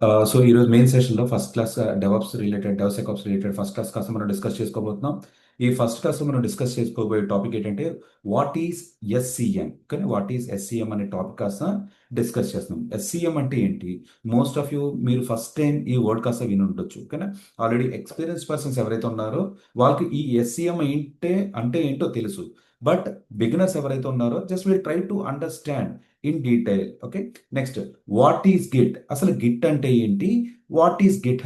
So ఈరోజు main సెషన్లో first class DevOps related DevSecOps related first class కాస్త మనం డిస్కస్ చేసుకోబోతున్నాం. ఈ ఫస్ట్ క్లాస్లో మనం డిస్కస్ చేసుకోబోయే టాపిక్ ఏంటంటే వాట్ ఈస్ ఎస్సీఎం. కానీ వాట్ ఈస్ ఎస్సీఎం అనే టాపిక్ కాస్త డిస్కస్ చేస్తున్నాం. ఎస్సీఎం అంటే ఏంటి? మోస్ట్ ఆఫ్ యూ మీరు ఫస్ట్ టైం ఈ వర్డ్ కాస్త విని ఉండొచ్చు, కానీ ఆల్రెడీ ఎక్స్పీరియన్స్ పర్సన్స్ ఎవరైతే ఉన్నారో వాళ్ళకి ఈ ఎస్సీఎం అంటే ఏంటో తెలుసు. బట్ బిగినర్స్ ఎవరైతే ఉన్నారో just will try to understand in detail. Okay, next what is Git, అసలు గిట్ అంటే ఏంటి, వాట్ ఈస్ గిట్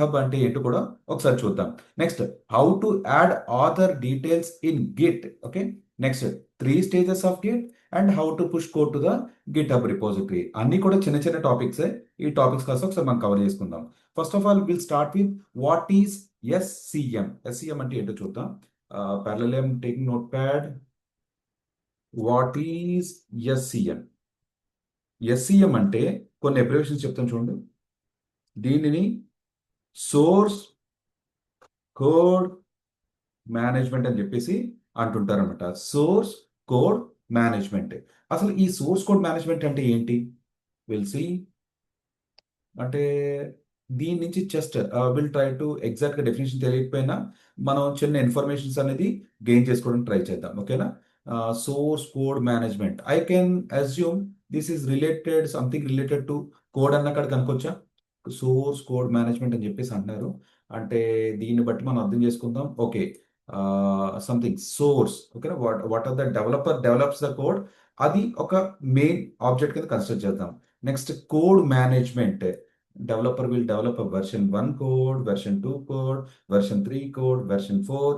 హబ్ అంటే ఏంటో కూడా ఒకసారి చూద్దాం. Next how to add author details in Git. Okay, next 3 stages of Git and how to push code to the GitHub repository. అన్ని కూడా చిన్న చిన్న టాపిక్స్. ఈ టాపిక్స్ కాస్త ఒకసారి మనం కవర్ చేసుకుందాం. First of all will start with what is SCM. SCM అంటే ఏంటో చూద్దాం. parallel taking note pad. What is SCM? SCM అంటే కొన్ని అబ్రివేషన్స్ చెప్తాను చూడండి. దీనిని సోర్స్ కోడ్ మేనేజ్మెంట్ అని చెప్పేసి అంటుంటారన్నమాట. Source code management. అసలు ఈ సోర్స్ కోడ్ మేనేజ్మెంట్ అంటే ఏంటి? Will see. అంటే దీని నుంచి జస్ట్ విల్ ట్రై టు ఎగ్జాక్ట్గా డెఫినేషన్ తెలియకపోయినా మనం చిన్న ఇన్ఫర్మేషన్స్ అనేది గెయిన్ చేసుకోవడానికి ట్రై చేద్దాం. ఓకేనా? Source code management, I can assume this is related something related to code అన్న అక్కడ కనుకొచ్చా. సోర్స్ కోడ్ మేనేజ్మెంట్ అని చెప్పేసి అంటున్నారు. అంటే దీన్ని బట్టి మనం అర్థం చేసుకుందాం. Okay, something source. ఓకేనా? What are the developer develops the code, అది ఒక మెయిన్ ఆబ్జెక్ట్ కింద కన్సిడర్ చేద్దాం. Next code management. Developer will develop a version 1 code, version 2 code, version 3 code, version 4.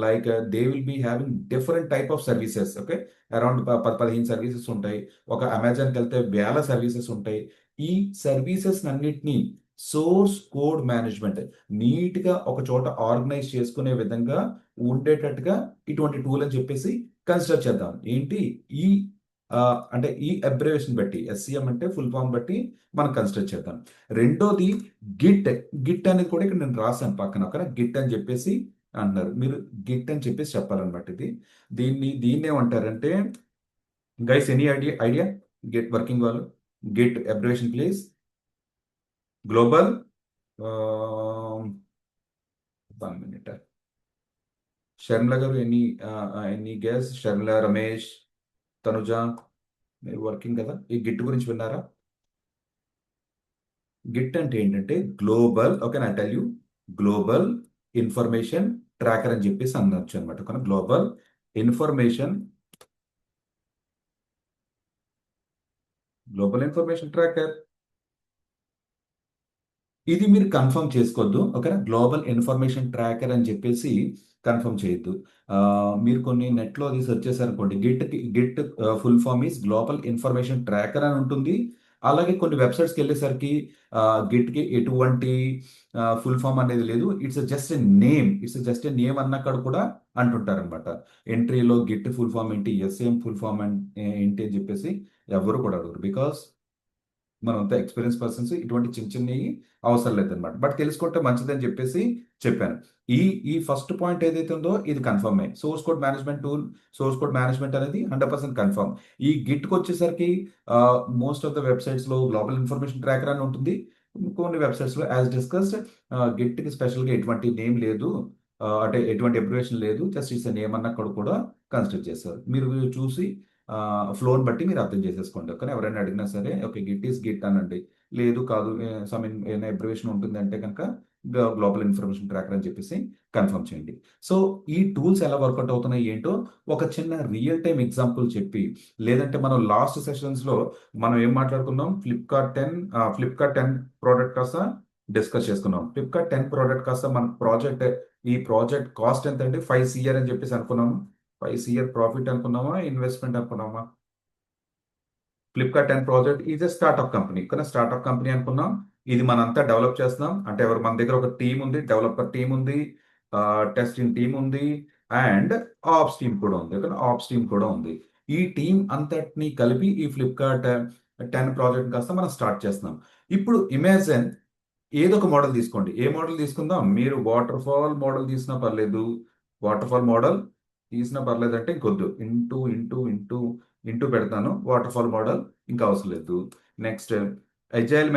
Like they will be having different type of services. Okay, around 15 services ఉంటాయి. ఒక అమెజాన్కి వెళ్తే వేల services ఉంటాయి. ఈ సర్వీసెస్ అన్నిటినీ source code management నీట్గా ఒక చోట ఆర్గనైజ్ చేసుకునే విధంగా ఉండేటట్టుగా ఇటువంటి టూల్ అని చెప్పేసి కన్సిడర్ చేద్దాం. ఏంటి ఈ అంటే ఈ అబ్రివేషన్ బట్టి ఎస్సిఎం అంటే ఫుల్ ఫామ్ బట్టి మనం కన్సిడర్ చేద్దాం. రెండోది గిట్. గిట్ అనేది కూడా ఇక్కడ నేను రాశాను పక్కన. ఒక గిట్ అని చెప్పేసి అంటున్నారు. మీరు గిట్ అని చెప్పేసి చెప్పాలన్నమాట. దీన్ని ఏమంటారంటే guys, any idea git working వాళ్ళు? Git abbreviation please. Global 1 minute. Sharmila garu, any guess? Sharmila, Ramesh, Tanuja, మీరు వర్కింగ్ కదా. ఈ గిట్ గురించి విన్నారా? గిట్ అంటే ఏంటంటే గ్లోబల్, ఓకే నా tell you, global information tracker అని చెప్పేసి అనొచ్చు అనమాట. కానీ గ్లోబల్ ఇన్ఫర్మేషన్ ట్రాకర్, ఇది మీరు కన్ఫర్మ్ చేసుకోవద్దు. ఓకేనా? గ్లోబల్ ఇన్ఫర్మేషన్ ట్రాకర్ అని చెప్పేసి కన్ఫర్మ్ చేయొద్దు. మీరు కొన్ని నెట్లో అది సెర్చ్ చేశారనుకోండి, Git full form is global information tracker అని ఉంటుంది. అలాగే కొన్ని వెబ్సైట్స్కి వెళ్ళేసరికి గిట్కి ఎటువంటి ఫుల్ ఫామ్ అనేది లేదు. ఇట్స్ జస్ట్ ఎ నేమ్ అన్నక్కడ కూడా అంటుంటారనమాట. ఎంట్రీలో గిట్ ఫుల్ ఫామ్ ఏంటి, ఎస్ఏఎం ఫుల్ ఫామ్ ఏంటి అని చెప్పేసి ఎవరు కూడా అడగరు. బికాస్ మనంతా ఎక్స్పీరియన్స్ పర్సన్స్, ఇటువంటి చిన్న చిన్నవి అవసరం లేదనమాట. బట్ తెలుసుకుంటే మంచిదని చెప్పేసి చెప్పాను. ఈ ఈ ఫస్ట్ పాయింట్ ఏదైతే ఉందో ఇది కన్ఫర్మ్ అయ్యి source code management tool, source code management అనేది 100% కన్ఫర్మ్. ఈ గిట్కి వచ్చేసరికి మోస్ట్ ఆఫ్ ద వెబ్సైట్స్లో గ్లోబల్ ఇన్ఫర్మేషన్ ట్రాకర్ అని ఉంటుంది. కొన్ని వెబ్సైట్స్లో యాజ్ డిస్కస్డ్ గిట్కి స్పెషల్గా ఎటువంటి నేమ్ లేదు, అంటే ఎటువంటి అబ్రివేషన్ లేదు, జస్ట్ ఇట్స్ నేమ్ అన్నక్కడ కూడా కన్సిడర్ చేస్తారు. మీరు చూసి ఫ్లోని బట్టి మీరు అర్థం చేసేసుకోండి. కానీ ఎవరైనా అడిగినా సరే ఓకే గిట్ ఈస్ గిట్ అనండి. లేదు కాదు, సమ్ ఏమైనా అబ్రివేషన్ ఉంటుంది అంటే కనుక గ్లోబల్ ఇన్ఫర్మేషన్ ట్రాకర్ అని చెప్పేసి కన్ఫర్మ్ చేయండి. సో ఈ టూల్స్ ఎలా వర్కౌట్ అవుతున్నాయి ఏంటో ఒక చిన్న రియల్ టైమ్ ఎగ్జాంపుల్ చెప్పి, లేదంటే మనం లాస్ట్ సెషన్స్లో మనం ఏం మాట్లాడుకున్నాం, ఫ్లిప్కార్ట్ 10 ప్రోడక్ట్ కాస్త డిస్కస్ చేసుకున్నాం. ఫ్లిప్కార్ట్ 10 ప్రోడక్ట్ కాస్త మన ఈ ప్రాజెక్ట్ కాస్ట్ ఎంత అంటే 5 CR అని చెప్పేసి అనుకున్నాము. 5 CR ప్రాఫిట్ అనుకున్నామా, ఇన్వెస్ట్మెంట్ అనుకున్నామా? Flipkart 10 project is a startup company. కానీ స్టార్ట్అప్ కంపెనీ అనుకున్నాం. ఇది మనంతా డెవలప్ చేస్తున్నాం. అంటే మన దగ్గర ఒక టీం ఉంది, డెవలపర్ టీం ఉంది, టెస్టింగ్ టీం ఉంది, అండ్ ఆప్స్ టీం కూడా ఉంది. కానీ ఆప్స్ టీం కూడా ఉంది. ఈ టీం అంతటిని కలిపి ఈ ఫ్లిప్కార్ట్ 10 ప్రాజెక్ట్ కాస్త మనం స్టార్ట్ చేస్తున్నాం. ఇప్పుడు ఇమాజిన్ ఏదో ఒక మోడల్ తీసుకోండి. ఏ మోడల్ తీసుకుందాం? మీరు వాటర్ ఫాల్ మోడల్ తీసినా పర్లేదు, వాటర్ ఫాల్ మోడల్ తీసినా పర్లేదు అంటే ఇంకొద్దు, ఇంటూ ఇంటూ ఇంటూ ఇంటూ పెడతాను. వాటర్ ఫాల్ మోడల్ ఇంకా అవసరం లేదు. నెక్స్ట్ ఎజైల్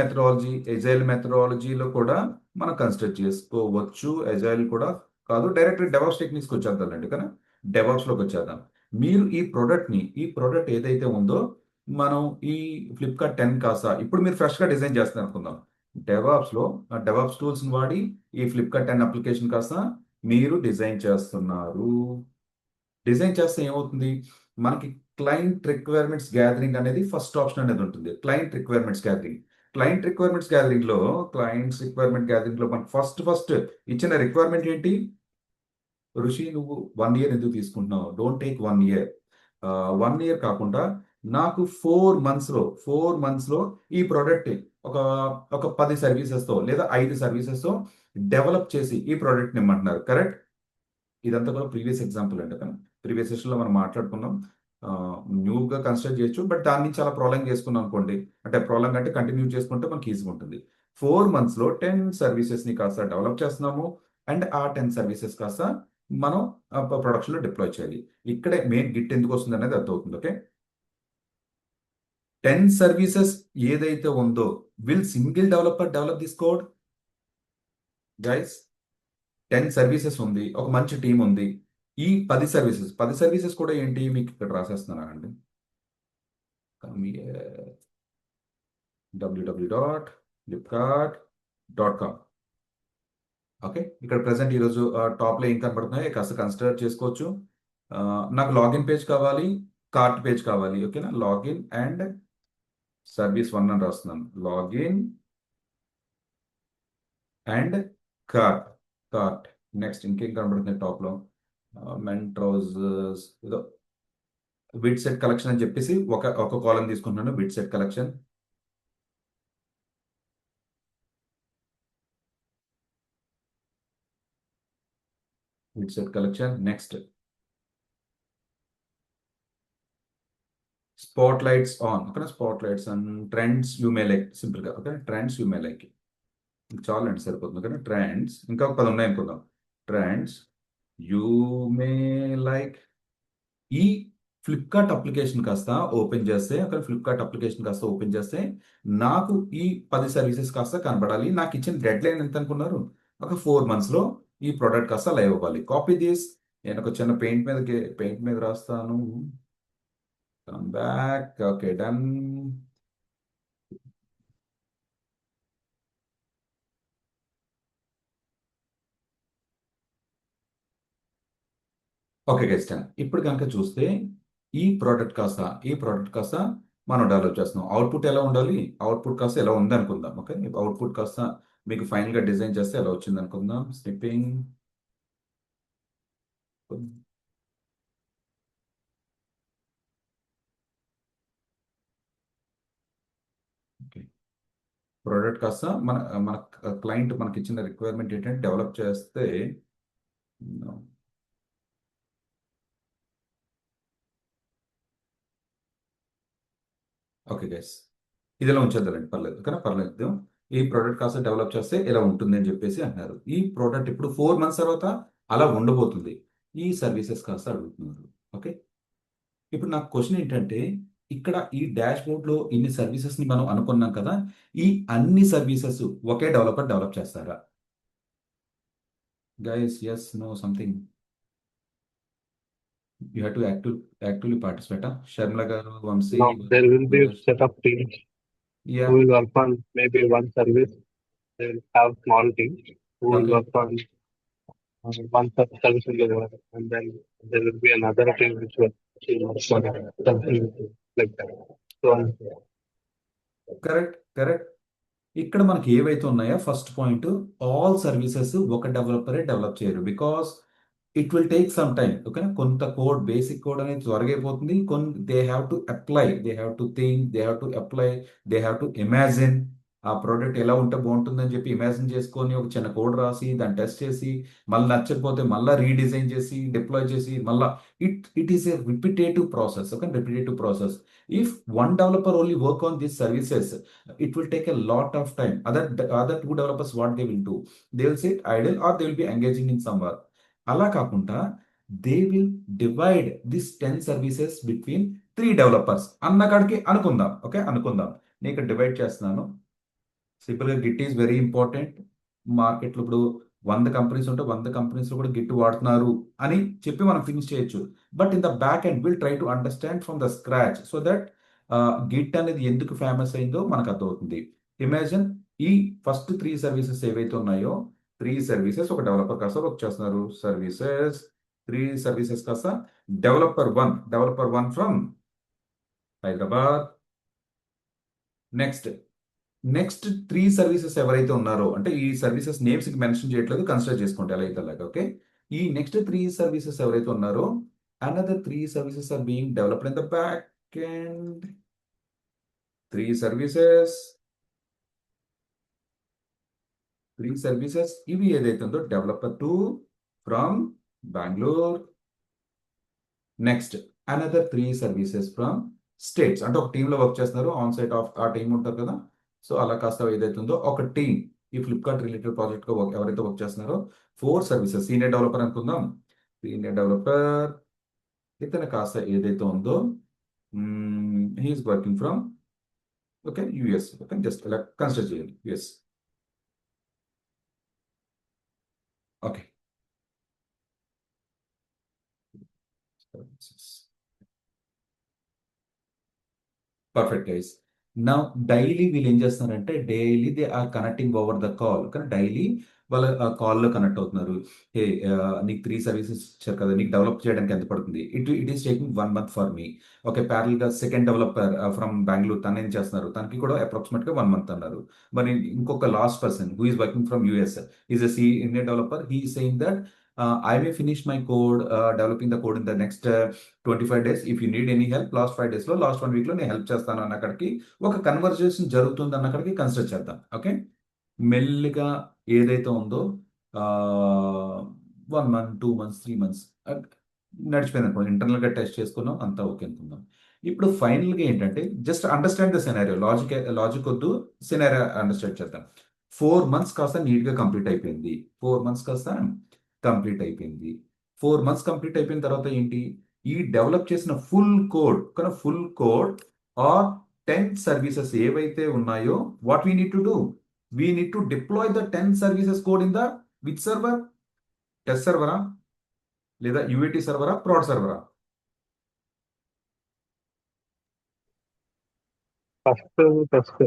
మెథడాలజీలో కూడా మనం కన్సిడర్ చేసుకోవచ్చు. ఎజైల్ కూడా కాదు, డైరెక్ట్ డెవాప్స్ టెక్నిక్స్కి వచ్చేద్దాంలేండి కానీ డెవాప్స్లోకి వచ్చేద్దాం. మీరు ఈ ప్రోడక్ట్ ఏదైతే ఉందో మనం ఈ ఫ్లిప్కార్ట్ 10 కాస్త ఇప్పుడు మీరు ఫ్రెష్గా డిజైన్ చేస్తున్నారు అనుకుందాం. డెవాప్స్లో డెవాప్స్ టూల్స్ని వాడి ఈ ఫ్లిప్కార్ట్ 10 అప్లికేషన్ కాస్త మీరు డిజైన్ చేస్తున్నారు. డిజైన్ చేస్తే ఏమవుతుంది, మనకి క్లయింట్ రిక్వైర్మెంట్స్ గ్యాదరింగ్ అనేది ఫస్ట్ ఆప్షన్ అనేది ఉంటుంది. క్లయింట్స్ రిక్వైర్మెంట్ గ్యాదరింగ్ లో మనకి ఫస్ట్ ఇచ్చిన రిక్వైర్మెంట్ ఏంటి? ఋషి, నువ్వు 1 ఇయర్ ఎందుకు తీసుకుంటున్నావు? Don't take 1 year. 1 ఇయర్ కాకుండా నాకు 4 మంత్స్లో ఈ ప్రోడక్ట్ ఒక ఒక 10 సర్వీసెస్తో లేదా 5 సర్వీసెస్తో డెవలప్ చేసి ఈ ప్రోడక్ట్ ఇమ్మంటున్నారు. కరెక్ట్? ఇదంతా కూడా ప్రీవియస్ ఎగ్జాంపుల్ అండి. కానీ ప్రీవియస్ సెషన్లో మనం మాట్లాడుకున్నాం. న్యూగా కన్సిడర్ చేయొచ్చు, బట్ దాన్ని చాలా ప్రొలాంగ్ చేసుకున్నాం అనుకోండి, అంటే ప్రొలాంగ్ అంటే కంటిన్యూ చేసుకుంటే మనకి ఈజీగా ఉంటుంది. 4 మంత్స్లో 10 సర్వీసెస్ని కాస్త డెవలప్ చేస్తున్నాము అండ్ ఆ 10 సర్వీసెస్ కాస్త మనం ప్రొడక్షన్లో డిప్లాయ్ చేయాలి. ఇక్కడే మెయిన్ గిట్ ఎందుకు వస్తుంది అనేది అర్థమవుతుంది. ఓకే, 10 సర్వీసెస్ ఏదైతే ఉందో will single developer develop this code? Guys, 10 services ఉంది, ఒక మంచి టీం ఉంది. ఈ 10 సర్వీసెస్ కూడా ఏంటి మీకు ఇక్కడ రాసేస్తున్నారా అండి? www.flipkart.com. ఓకే, ఇక్కడ ప్రజెంట్ ఈరోజు టాప్లో ఏం కనబడుతున్నాయో కాస్త కన్సిడర్ చేసుకోవచ్చు. నాకు లాగిన్ పేజ్ కావాలి, కార్ట్ పేజ్ కావాలి. ఓకేనా, లాగిన్ అండ్ సర్వీస్ 1 అని రాస్తున్నాను. Login and cart. నెక్స్ట్ ఇంకేం కనబడుతుంది టాప్లో? మెన్ ట్రౌజర్స్, ఏదో విడ్ సెట్ కలెక్షన్ అని చెప్పేసి ఒక కాలం తీసుకుంటున్నాను. విడ్ set collection. Next spot lights on. Okay, spot lights and trends you may like. సింపుల్గా okay, trends you may like. చాలా అండి, సరిపోతుంది. ఓకే, ట్రెండ్స్ ఇంకా ఒక 10 ఉన్నాయి అనుకుందాం. Trends you may like. ఈ ఫ్లిప్కార్ట్ అప్లికేషన్ కాస్త ఓపెన్ చేస్తే, అక్కడ ఫ్లిప్కార్ట్ అప్లికేషన్ కాస్త ఓపెన్ చేస్తే నాకు ఈ 10 సర్వీసెస్ కాస్త కనబడాలి. నాకు ఇచ్చిన డెడ్ లైన్ ఎంత అనుకున్నారు? ఒక 4 మంత్స్లో ఈ ప్రోడక్ట్ కాస్త లైవ్ అవ్వాలి. Copy this. నేను ఒక చిన్న పెయింట్ మీద రాస్తాను. Come back. Okay, done. Okay guys, done. ఇప్పుడు కనుక చూస్తే ఈ ప్రోడక్ట్ కాస్త మనం డెవలప్ చేస్తున్నాం. అవుట్పుట్ ఎలా ఉండాలి? అవుట్పుట్ కాస్త ఎలా ఉంది అనుకుందాం. ఓకే, అవుట్పుట్ కాస్త మీకు ఫైనల్గా డిజైన్ చేస్తే ఎలా వచ్చింది అనుకుందాం. స్నిప్పింగ్. ఓకే, ప్రోడక్ట్ కాస్త మన మన క్లయింట్ మనకి ఇచ్చిన రిక్వైర్మెంట్ ఏంటంటే డెవలప్ చేస్తే ఓకే గైస్, ఇది ఇలా ఉంచేద్దామండి, పర్లేదు. కానీ పర్లేదు, ఈ ప్రోడక్ట్ కాస్త డెవలప్ చేస్తే ఇలా ఉంటుంది అని చెప్పేసి అంటున్నారు. ఈ ప్రోడక్ట్ ఇప్పుడు 4 మంత్స్ తర్వాత అలా ఉండబోతుంది. ఈ సర్వీసెస్ కాస్త అడుగుతున్నారు. ఓకే, ఇప్పుడు నాకు క్వశ్చన్ ఏంటంటే, ఇక్కడ ఈ డాష్ బోర్డ్లో ఇన్ని సర్వీసెస్ని మనం అనుకున్నాం కదా, ఈ అన్ని సర్వీసెస్ ఒకే డెవలపర్ డెవలప్ చేస్తారా? Guys, yes, no, something you have to actively participate. Sharmila garu, Vamshi, Now there will be a set of teams yeah. who will work on maybe one service. They will have small teams who will okay, work on one service will deliver, and then there will be another team which will work on something like that. So correct. ఇక్కడ మనకి ఏవైతే ఉన్నాయో first point, all services ఒక డెవలపరే develop చేయరు. Because it will take some time. Okay, కొంత code, basic code అనేది త్వరగా అయిపోతుంది. They have to apply, they have to think, they have to apply, they have to imagine. ఆ product ఎలా ఉంటే బాగుంటుందని చెప్పి ఇమాజిన్ చేసుకొని ఒక చిన్న కోడ్ రాసి దాన్ని టెస్ట్ చేసి మళ్ళీ నచ్చకపోతే మళ్ళీ రీడిజైన్ చేసి డిప్లాయ్ చేసి మళ్ళీ it is a repetitive process. Okay, repetitive process. If one developer only work on these services, it will take a lot of time. Other two developers, what they will do, they will sit idle or they will be engaging in some work. అలా కాకుండా they will divide this 10 services between 3 developers అన్న కాడికి అనుకుందాం. Okay, అనుకుందాం. నేను ఇక్కడ divide చేస్తున్నాను. సింపుల్గా గిట్ ఈస్ వెరీ ఇంపార్టెంట్. మార్కెట్లో ఇప్పుడు 100 కంపెనీస్ ఉంటే 100 కంపెనీస్లో కూడా గిట్ వాడుతున్నారు అని చెప్పి మనం ఫినిష్ చేయొచ్చు. But in the back end will try to understand from the scratch so that Git అనేది ఎందుకు ఫేమస్ అయిందో మనకు అర్థమవుతుంది. ఇమాజిన్ ఈ ఫస్ట్ 3 సర్వీసెస్ ఏవైతే ఉన్నాయో 3 సర్వీసెస్ ఒక డెవలపర్ కాస్త వర్క్ చేస్తున్నారు. 3 సర్వీసెస్ కాస్త developer one from Hyderabad. Next 3 services ఎవరైతే ఉన్నారో అంటే ఈ సర్వీసెస్ నేమ్స్ మెన్షన్ చేయట్లేదు, కన్సిడర్ చేసుకోండి ఎలా అయితే అలాగా. ఓకే, ఈ నెక్స్ట్ 3 సర్వీసెస్ ఎవరైతే ఉన్నారో another 3 services are being developed in the back end. 3 services ఇవి ఏదైతే ఉందో developer 2 from Bengaluru. Next another 3 services from States, అంటే ఒక టీంలో వర్క్ చేస్తున్నారు, ఆన్ సైట్ ఆఫ్ ఆ టీం ఉంటుంది కదా. సో అలా కాస్త ఏదైతే ఉందో ఒక టీం ఈ ఫ్లిప్కార్ట్ రిలేటెడ్ ప్రాజెక్ట్ ఎవరైతే వర్క్ చేస్తున్నారో 4 సర్వీసెస్, సీనియర్ డెవలపర్ అనుకుందాం. సీనియర్ డెవలపర్ ఇతను కాస్త ఏదైతే ఉందో he is working from okay US. Okay, just ఇలా కన్సిడర్ చేయాలి యుఎస్. Okay, perfect guys. నా డైలీ వీళ్ళు ఏం చేస్తున్నారంటే daily they are connecting over the call, కానీ డైలీ వాళ్ళ కాల్లో కనెక్ట్ అవుతున్నారు. హే, నీకు 3 సర్వీసెస్ ఇచ్చారు కదా, నీకు డెవలప్ చేయడానికి ఎంత పడుతుంది? It is taking 1 month for me. Okay, ప్యారల్గా సెకండ్ డెవలపర్ ఫ్రమ్ బెంగళూరు తను ఏం చేస్తున్నారు, తనకి కూడా అప్రాక్సిమేట్గా 1 మంత్ అన్నారు. మరి ఇంకొక last person who is working from US is a senior developer, he saying that I may finish my code, developing the code in the next 25 days. If you need any help, last 5 days లో last 1 week లో నేను help చేస్తాను అన్న అక్కడికి ఒక conversation జరుగుతుంది అన్న అక్కడికి కన్సిడర్ చేద్దాం. ఓకే, మెల్లిగా ఏదైతే ఉందో 1 మంత్ 2 మంత్స్ 3 మంత్స్ నడిచిపోయింది అనుకోండి, ఇంటర్నల్ గా టెస్ట్ చేసుకున్నాం అంతా ఓకే అనుకుందాం. ఇప్పుడు ఫైనల్ గా ఏంటంటే just understand the scenario, logic వద్దు, సినారియో అండర్స్టాండ్ చేద్దాం. 4 మంత్స్ కాస్త నీట్ గా కంప్లీట్ అయిపోయింది. 4 మంత్స్ కాస్త కంప్లీట్ అయిపోయింది. 4 మంత్స్ కంప్లీట్ అయిపోయిన తర్వాత ఏంటి, ఈ డెవలప్ చేసిన ఫుల్ కోడ్ ఆర్ 10 సర్వీసెస్ ఏవైతే ఉన్నాయో what we need to do, we need to deploy the 10 services code in the which server, test సర్వరా లేదా యూఏటి సర్వరా, ప్రాడ్ సర్వరా? First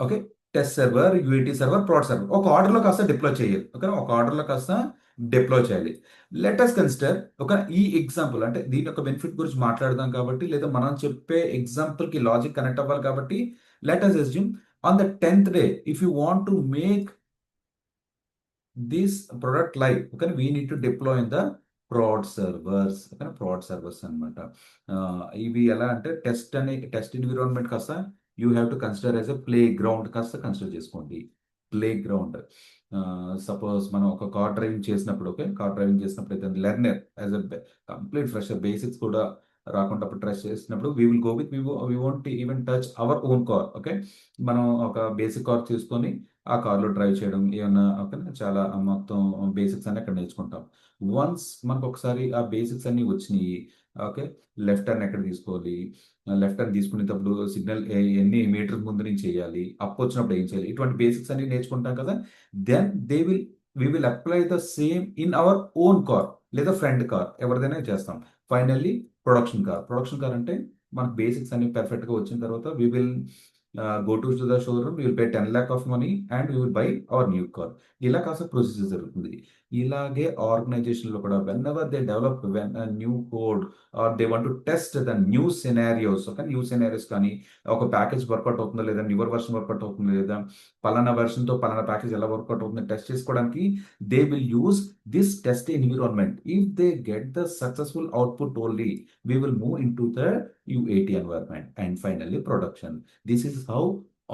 okay, test server, UAT server, prod server ఒక ఆర్డర్లో కాస్త deploy చేయాలి. ఓకే, ఒక ఆర్డర్లో కాస్త డిప్లాయ్ చేయాలి. లెటస్ కన్సిడర్ ఒక ఈ ఎగ్జాంపుల్, అంటే దీని యొక్క బెనిఫిట్ గురించి మాట్లాడదాం కాబట్టి, లేదా మనం చెప్పే ఎగ్జాంపుల్ కి లాజిక్ కనెక్ట్ అవ్వాలి కాబట్టి, let's assume on the 10th day if you want to make this product live, okay, we need to deploy in the prod servers అనమాట. ఇవి ఎలా అంటే టెస్ట్ ఎన్విరాన్మెంట్ కాస్త you have to consider as a playground కాస్త consider చేసుకోండి. Playground, suppose మనం ఒక car driving చేసినప్పుడు, ఓకే, కార్ డ్రైవింగ్ చేసినప్పుడు అయితే learner as a complete fresher, basics కూడా రాకుండా ట్రస్ట్ చేసినప్పుడు we will go with we won't even touch our own car. Okay, మనం ఒక బేసిక్ కార్ తీసుకొని ఆ కార్లో డ్రైవ్ చేయడం ఏమన్నా, ఓకే, చాలా మొత్తం బేసిక్స్ అన్ని అక్కడ నేర్చుకుంటాం. వన్స్ మనకు ఒకసారి ఆ బేసిక్స్ అన్ని వచ్చినాయి, ఓకే, లెఫ్ట్ టర్న్ ఎక్కడ తీసుకోవాలి, లెఫ్ట్ టర్న్ తీసుకునేటప్పుడు సిగ్నల్ ఎన్ని మీటర్ ముందు నుంచి చేయాలి, అప్ వచ్చినప్పుడు ఏం చేయాలి, ఇటువంటి బేసిక్స్ అన్ని నేర్చుకుంటాం కదా. Then we will apply the same in our own car లేదా ఫ్రెండ్ కార్, ఎవరిదైనా చేస్తాం. ఫైనల్లీ ప్రొడక్షన్ కార్ అంటే మనకు బేసిక్స్ అన్ని పర్ఫెక్ట్ గా వచ్చిన తర్వాత we will go to the showroom, we will pay 10 lakh of money and we will buy our new car. ఇలా కాస్త ప్రొసీజర్ జరుగుతుంది. ఇలాగే ఆర్గనైజేషన్ లో కూడా whenever they develop new code or they want to test the new scenarios, ఒక new scenarios కానీ ఒక package work out అవుతుందో లేదా, న్యూవర్ వర్షన్ వర్కౌట్ అవుతుందో లేదా, పలానా వెర్షన్ తో పలానా ప్యాకేజ్ ఎలా వర్కౌట్ అవుతుందో టెస్ట్ చేసుకోవడానికి they will use this test environment. If they get the successful output only we will move into the UAT environment and finally production. This is how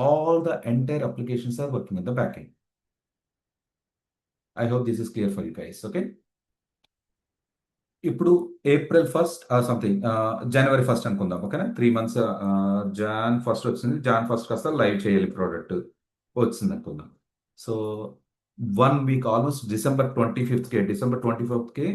all the entire applications are working in the backend. I hope this is clear for you guys. Okay. ఇప్పుడు April 1st something January 1st అనుకుందాం. ఓకేనా, 3 months Jan 1st వచ్చింది. Jan 1st కాస్త live చేయాలి, product వచ్చింది అనుకుందాం. So 1 week almost December 25th కి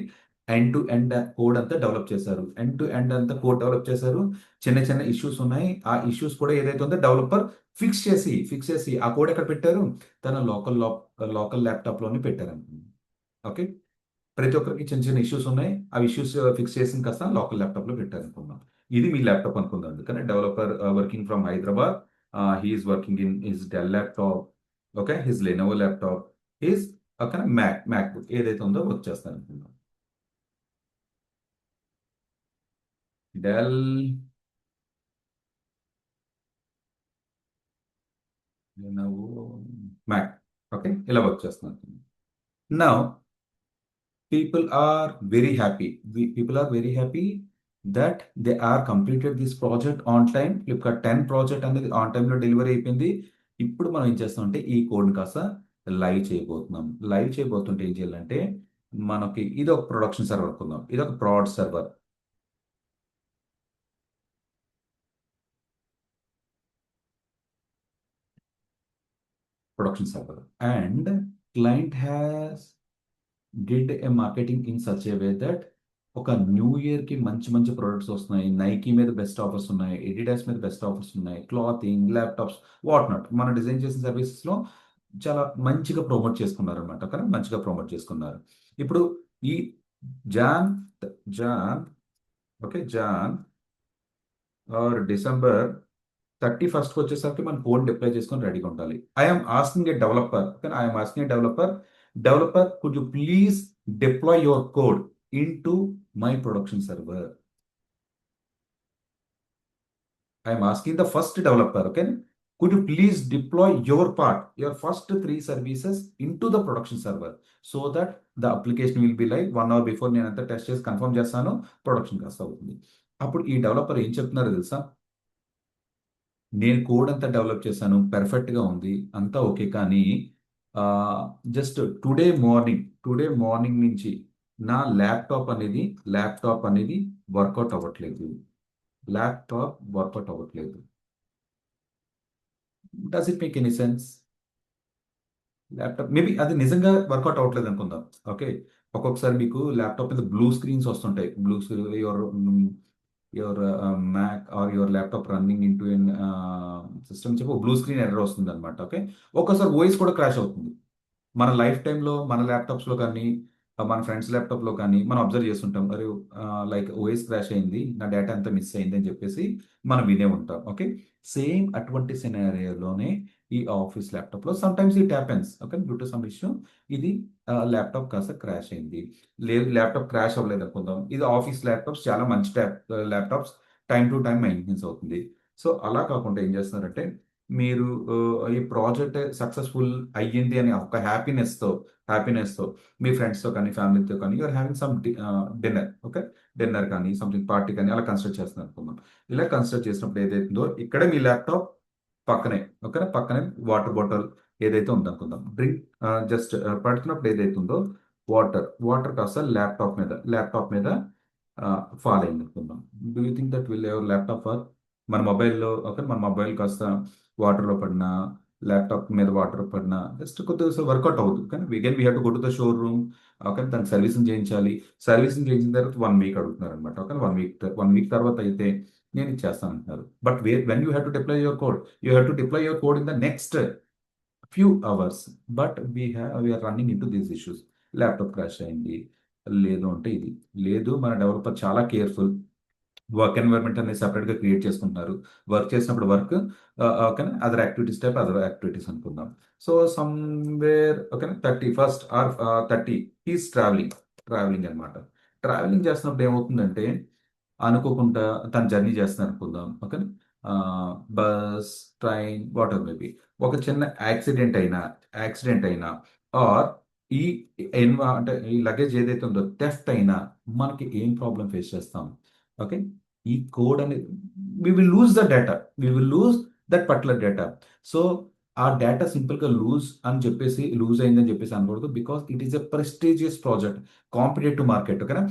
end to end code అంతా డెవలప్ చేశారు. ఎండ్ టు ఎండ్ అంతా కోడ్ డెవలప్ చేశారు. చిన్న చిన్న ఇష్యూస్ ఉన్నాయి. ఆ ఇష్యూస్ కూడా ఏదైతే ఉందో డెవలపర్ ఫిక్స్ చేసి ఆ కోడ్ ఎక్కడ పెట్టారు? తన లోకల్ ల్యాప్టాప్ లోనే పెట్టారు. ఓకే. ప్రతి ఒక్కరికి చిన్న చిన్న ఇష్యూస్ ఉన్నాయి. ఆ ఇష్యూస్ ఫిక్స్ చేసిన కాస్త లోకల్ ల్యాప్టాప్ లో పెట్టారు అనుకుందాం. ఇది మీ ల్యాప్టాప్ అనుకుందాం. అందుకని developer working from Hyderabad, he is working in his Dell laptop, okay, his Lenovo laptop, his okay MacBook ఏదైతే ఉందో వర్క్ చేస్తాను అనుకుందాం. డెల్ లెనోవో మ్యాక్, ఓకే, ఇలా వర్క్ చేస్తున్నాను. Now people are very happy that they are completed this project on time. Flipkart 10 project అనేది on time లో delivery అయిపోయింది. ఇప్పుడు మనం ఏం చేస్తామంటే ఈ కోడ్ కాస్త లైవ్ చేయబోతుంటే ఏం చేయాలంటే మనకి ఇది ఒక ప్రొడక్షన్ సర్వర్ అనుకుందాం. ఇది ఒక proud server. And client has did a marketing in such a way that ఒక న్యూ ఇయర్ కి మంచి మంచి ప్రొడక్ట్స్ వస్తున్నాయి. నైకీ మీద బెస్ట్ ఆఫర్స్ ఉన్నాయి, ఎడిడాస్ మీద బెస్ట్ ఆఫర్స్ ఉన్నాయి, క్లాతింగ్, ల్యాప్టాప్స్, వాట్ నాట్ మన డిజైన్ చేసిన సర్వీసెస్ లో చాలా మంచిగా ప్రమోట్ చేసుకున్నారు అనమాట. కానీ మంచిగా ప్రమోట్ చేసుకున్నారు. ఇప్పుడు ఈ జాన్ జాన్ జాన్ ఆర్ డిసెంబర్ 31st వచ్చేసరికి మనం కోడ్ డిప్లై చేసుకొని రెడీగా ఉండాలి. ఐఎమ్ ఆస్కింగ్ ఏ డెవలపర్, కానీ I'm asking a developer could you please deploy your code into my production server. I'm asking the first developer, okay, could you please deploy your first three services into the production server so that the application will be live 1 hour before నేను అంతా test చేసి confirm చేస్తాను, production కాస్త అవుతుంది. అప్పుడు ఈ developer ఏం చెప్తున్నారో తెలుసా? నేను కోడ్ అంతా డెవలప్ చేశాను, పెర్ఫెక్ట్ గా ఉంది, అంతా ఓకే, కానీ జస్ట్ టుడే మార్నింగ్ నుంచి నా ల్యాప్టాప్ అనేది వర్కౌట్ అవ్వట్లేదు. Does it make any sense? Laptop maybe అది నిజంగా వర్కౌట్ అవ్వట్లేదు అనుకుందాం. ఓకే. ఒక్కొక్కసారి మీకు ల్యాప్టాప్ మీద బ్లూ స్క్రీన్స్ వస్తుంటాయి. Your Mac or your laptop running into an system చెప్పి బ్లూ స్క్రీన్ ఎర్రర్ వస్తుంది అనమాట. ఓకే. ఒక్కోసారి వాయిస్ కూడా క్రాష్ అవుతుంది. మన లైఫ్ టైంలో మన ల్యాప్టాప్స్లో కానీ మన ఫ్రెండ్స్ ల్యాప్టాప్లో కానీ మనం అబ్జర్వ్ చేస్తుంటాం. మరియు లైక్ ఓఎస్ క్రాష్ అయింది, నా డేటా అంతా మిస్ అయింది అని చెప్పేసి మనం వినే ఉంటాం. ఓకే. సేమ్ అటువంటి సినారియోలోనే ఈ ఆఫీస్ ల్యాప్టాప్లో some times it happens. Okay, due to some issue ఇది ల్యాప్టాప్ కాస్త క్రాష్ అయింది. లేదు, ల్యాప్టాప్ క్రాష్ అవ్వలేదు అనుకుందాం. ఇది ఆఫీస్ ల్యాప్టాప్స్ చాలా మంచి laptops, time to time maintenance అవుతుంది. సో అలా కాకుండా ఏం చేస్తున్నారంటే మీరు ఈ ప్రాజెక్ట్ సక్సెస్ఫుల్ అయ్యింది అని ఒక హ్యాపీనెస్తో మీ ఫ్రెండ్స్తో కానీ ఫ్యామిలీతో కానీ you're having some dinner, okay, dinner కానీ సంథింగ్ పార్టీ కానీ అలా కన్సిడర్ చేస్తున్నారు అనుకుందాం. ఇలా కన్సిడర్ చేసినప్పుడు ఏదైతుందో ఇక్కడే మీ ల్యాప్టాప్ పక్కనే, ఓకే, పక్కనే వాటర్ బాటిల్ ఏదైతే ఉందో అనుకుందాం. డ్రింక్ జస్ట్ పడుతున్నప్పుడు ఏదైతుందో వాటర్ కాస్త ల్యాప్టాప్ మీద ఫాల్ అయింది అనుకుందాం. Do you think that will ever laptop fall? మన మొబైల్ కాస్త వాటర్లో పడినా, ల్యాప్టాప్ మీద వాటర్ పడినా జస్ట్ కొద్దిగా వర్కౌట్ అవుతుంది. కానీ again we have to go to the showroom. Okay, దానికి సర్వీసింగ్ చేయించాలి. సర్వీసింగ్ చేయించిన తర్వాత 1 వీక్ అడుగుతున్నారు అనమాట. ఓకే, 1 వీక్ తర్వాత అయితే నేను ఇచ్చేస్తాను అంటున్నారు. But when you have to deploy your code in the next few hours. But we're running into these issues. Laptop crash అయింది, లేదు అంటే ఇది లేదు. మన డెవలపర్ చాలా కేర్ఫుల్, వర్క్ ఎన్వైరన్మెంట్ అనేది సెపరేట్గా క్రియేట్ చేసుకుంటున్నారు. వర్క్ చేసినప్పుడు వర్క్, ఓకేనా, అదర్ యాక్టివిటీస్ అనుకుందాం. సో సమ్వేర్ ఓకేనా 31st ఆర్ 30 ఈస్ ట్రావెలింగ్ అనమాట. ట్రావెలింగ్ చేస్తున్నప్పుడు ఏమవుతుందంటే అనుకోకుండా తను జర్నీ చేస్తున్నారు అనుకుందాం. Okay, bus, train, what ever maybe, ఒక చిన్న యాక్సిడెంట్ అయినా ఆర్ ఈ అంటే ఈ లగేజ్ ఏదైతే ఉందో థెఫ్ట్ అయినా మనకి ఏం ప్రాబ్లం ఫేస్ చేస్తాం? ఓకే, ఈ కోడ్ అనేది we will lose that particular data. So ఆ డేటా సింపుల్ గా లూజ్ అయిందని చెప్పేసి అనకూడదు. Because it is a prestigious project, competitive market. ఓకేనా,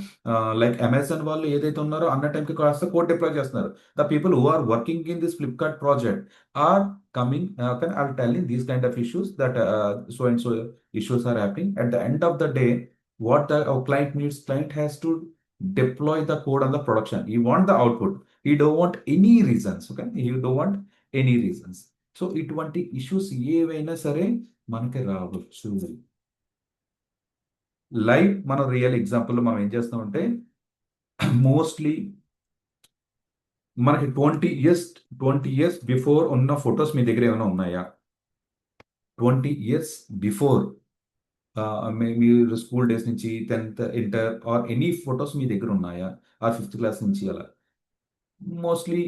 లైక్ అమెజాన్ వాళ్ళు ఏదైతే ఉన్నారో అన్న టైంకి కాస్త కోడ్ డిప్లాయ్ చేస్తున్నారు. The people who are working in this Flipkart project are coming are telling these kind of issues that so and so issues are happening. At the end of the day, what the our client needs, client has to deploy the code on the production. He want the output. He don't want any reasons. Okay, he don't want any reasons. So ఇటువంటి issues ఏవైనా సరే మనకి రావచ్చు. Live మనం real example మనం ఏం చేస్తామంటే mostly మనకి 20 ఇయర్స్ బిఫోర్ ఉన్న ఫొటోస్ మీ దగ్గర ఏమైనా ఉన్నాయా? 20 ఇయర్స్ బిఫోర్ మీరు స్కూల్ డేస్ నుంచి 10th inter or any photos మీ దగ్గర ఉన్నాయా? ఆ 5th క్లాస్ నుంచి అలా mostly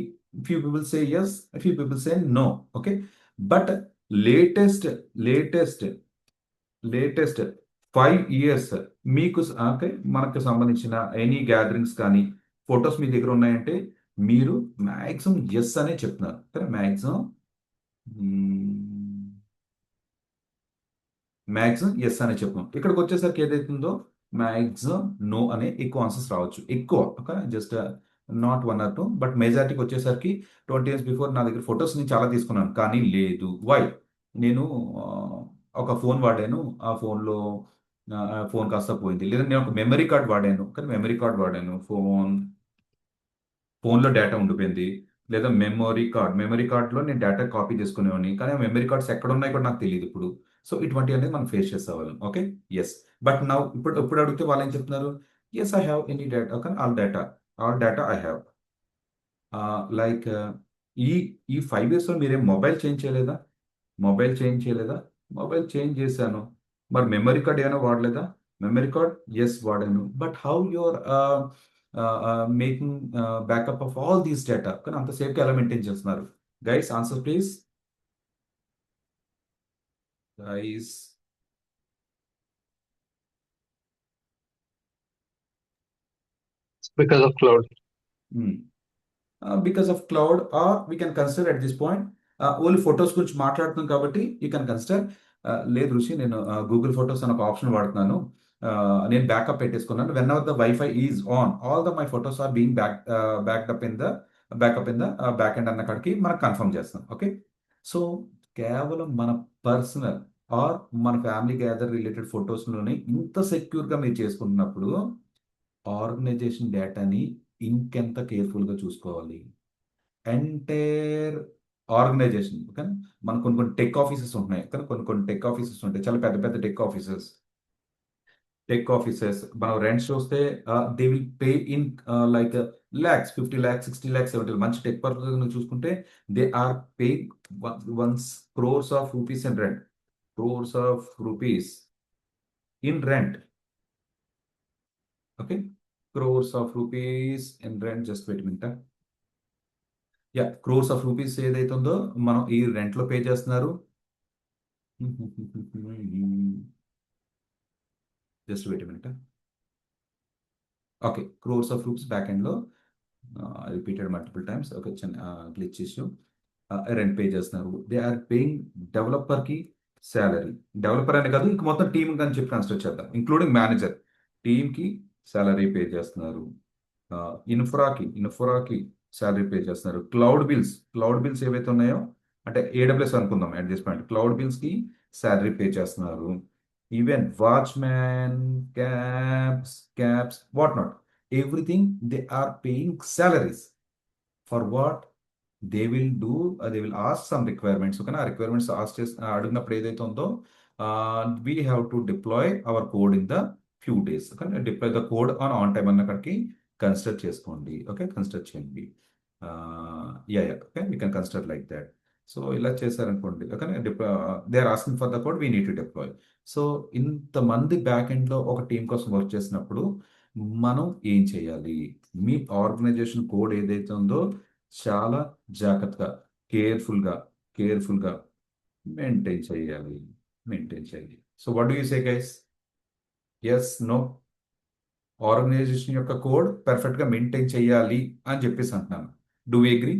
few people say yes, few people say no. Okay, but latest latest latest 5 years మీకు ఓకే మనకు సంబంధించిన ఎనీ గ్యాదరింగ్స్ కానీ ఫొటోస్ మీ దగ్గర ఉన్నాయంటే మీరు మ్యాక్సిమం ఎస్ అనే చెప్తున్నారు కానీ మ్యాక్సిమం ఎస్ అనే చెప్తున్నాం. ఇక్కడికి వచ్చేసరికి ఏదైతుందో మ్యాక్సిమం నో అనే ఎక్కువ ఆన్సర్స్ రావచ్చు. ఎక్కువ okay, just not 1 or 2, but మెజారిటీకి వచ్చేసరికి 20 ఇయర్స్ బిఫోర్ నా దగ్గర ఫొటోస్ నేను చాలా తీసుకున్నాను కానీ లేదు. వై? నేను ఒక ఫోన్ వాడాను, ఆ ఫోన్లో ఫోన్ కాస్త పోయింది. లేదా నేను ఒక మెమరీ కార్డ్ వాడాను కానీ ఫోన్లో డేటా ఉండిపోయింది. లేదా మెమరీ కార్డ్లో నేను డేటా కాపీ చేసుకునేవాడిని కానీ ఆ మెమరీ కార్డ్స్ ఎక్కడ ఉన్నాయో కూడా నాకు తెలియదు ఇప్పుడు. సో ఇటువంటి అనేది మనం ఫేస్ చేసేవాళ్ళం. Okay, yes. బట్ నౌ ఇప్పుడు అడిగితే వాళ్ళు ఏం చెప్తున్నారు? Yes I have any data, okay, all data I have. Like ఈ ఈ 5 ఇయర్స్లో మీరేం మొబైల్ చేంజ్ చేయలేదా? మొబైల్ చేంజ్ చేశాను. మరి మెమరీ కార్డ్ ఏమైనా వాడలేదా? మెమరీ కార్డ్ ఎస్ వాడాను. But how your making backup of all these data? కానీ అంత సేఫ్గా ఎలా మెయింటైన్ చేస్తున్నారు? Guys answer please. Guys Because of cloud. Because of cloud or we can consider at this point only photos గురించి మాట్లాడుతున్నాం కాబట్టి you can consider. లేదు ఋషి, నేను గూగుల్ ఫొటోస్ అని ఒక ఆప్షన్ వాడుతున్నాను, నేను బ్యాకప్ పెట్టేసుకున్నాను. Whenever the wifi is on all the my photos are being backup in the back end అన్న కాడికి మనకు కన్ఫర్మ్ చేస్తాం. ఓకే, సో కేవలం మన పర్సనల్ ఆర్ మన ఫ్యామిలీ గ్యాదర్ రిలేటెడ్ ఫొటోస్లోనే ఇంత సెక్యూర్గా మీరు చేసుకుంటున్నప్పుడు ఆర్గనైజేషన్ డేటాని ఇంకెంత కేర్ఫుల్గా చూసుకోవాలి. ఎంటైర్ ఆర్గనైజేషన్ ఓకే, మనకు కొన్ని టెక్ ఆఫీసెస్ ఉంటున్నాయి కానీ కొన్ని టెక్ ఆఫీసెస్ ఉంటాయి, చాలా పెద్ద పెద్ద టెక్ ఆఫీసెస్ మనం రెంట్స్ చూస్తే they will pay in like lakhs, 50 lakhs, 60 lakhs, 70 మంచి టెక్ పర్పస్ చూసుకుంటే they are paying once crores of rupees in rent. crores of rupees in rent. Okay, crores of rupees in rent. Just wait a minute. Yeah, crores of rupees ఏదైతే ఉందో మనం ఈ రెంట్లో pay చేస్తున్నారు. Just wait minute. Okay, crores of rupees back ఎండ్లో repeated multiple times. Okay, glitch issue. Rent pay చేస్తున్నారు. They are paying డెవలపర్కి salary. Developer అనే కాదు, ఇంక మొత్తం టీమ్ అని చెప్పి కన్సిడర్ చేద్దాం, ఇంక్లూడింగ్ మేనేజర్. టీమ్కి శాలరీ పే చేస్తున్నారు. ఇన్ఫ్రాకి శాలరీ పే చేస్తున్నారు. క్లౌడ్ బిల్స్ ఏవైతే ఉన్నాయో అంటే ఏడబ్ల్యూఎస్ అనుకుందాం at this point, cloud బిల్స్కి salary pay చేస్తున్నారు. Even watchman, cabs what not, everything they are paying salaries. For what? They will ask some requirements. ఓకేనా, ఆ రిక్వైర్మెంట్స్ అడిగినప్పుడు ఏదైతే ఉందో we have to deploy our code in the few days. Okay, deploy the code on time అన్న అక్కడికి consider చేసుకోండి. Okay, consider చేయండి. Okay, we can consider like that. So ఇలా చేశారనుకోండి, okay, they are asking for the code, we need to deploy. So ఇంతమంది back ఎండ్లో ఒక team కోసం వర్క్ చేసినప్పుడు మనం ఏం చేయాలి? మీ ఆర్గనైజేషన్ కోడ్ ఏదైతే ఉందో చాలా జాగ్రత్తగా, కేర్ఫుల్గా మెయింటైన్ చేయాలి. So what do you say guys? Yes, no? Organisation యొక్క కోడ్ పర్ఫెక్ట్గా మెయింటైన్ చేయాలి అని చెప్పేసి అంటున్నాను. Do agree?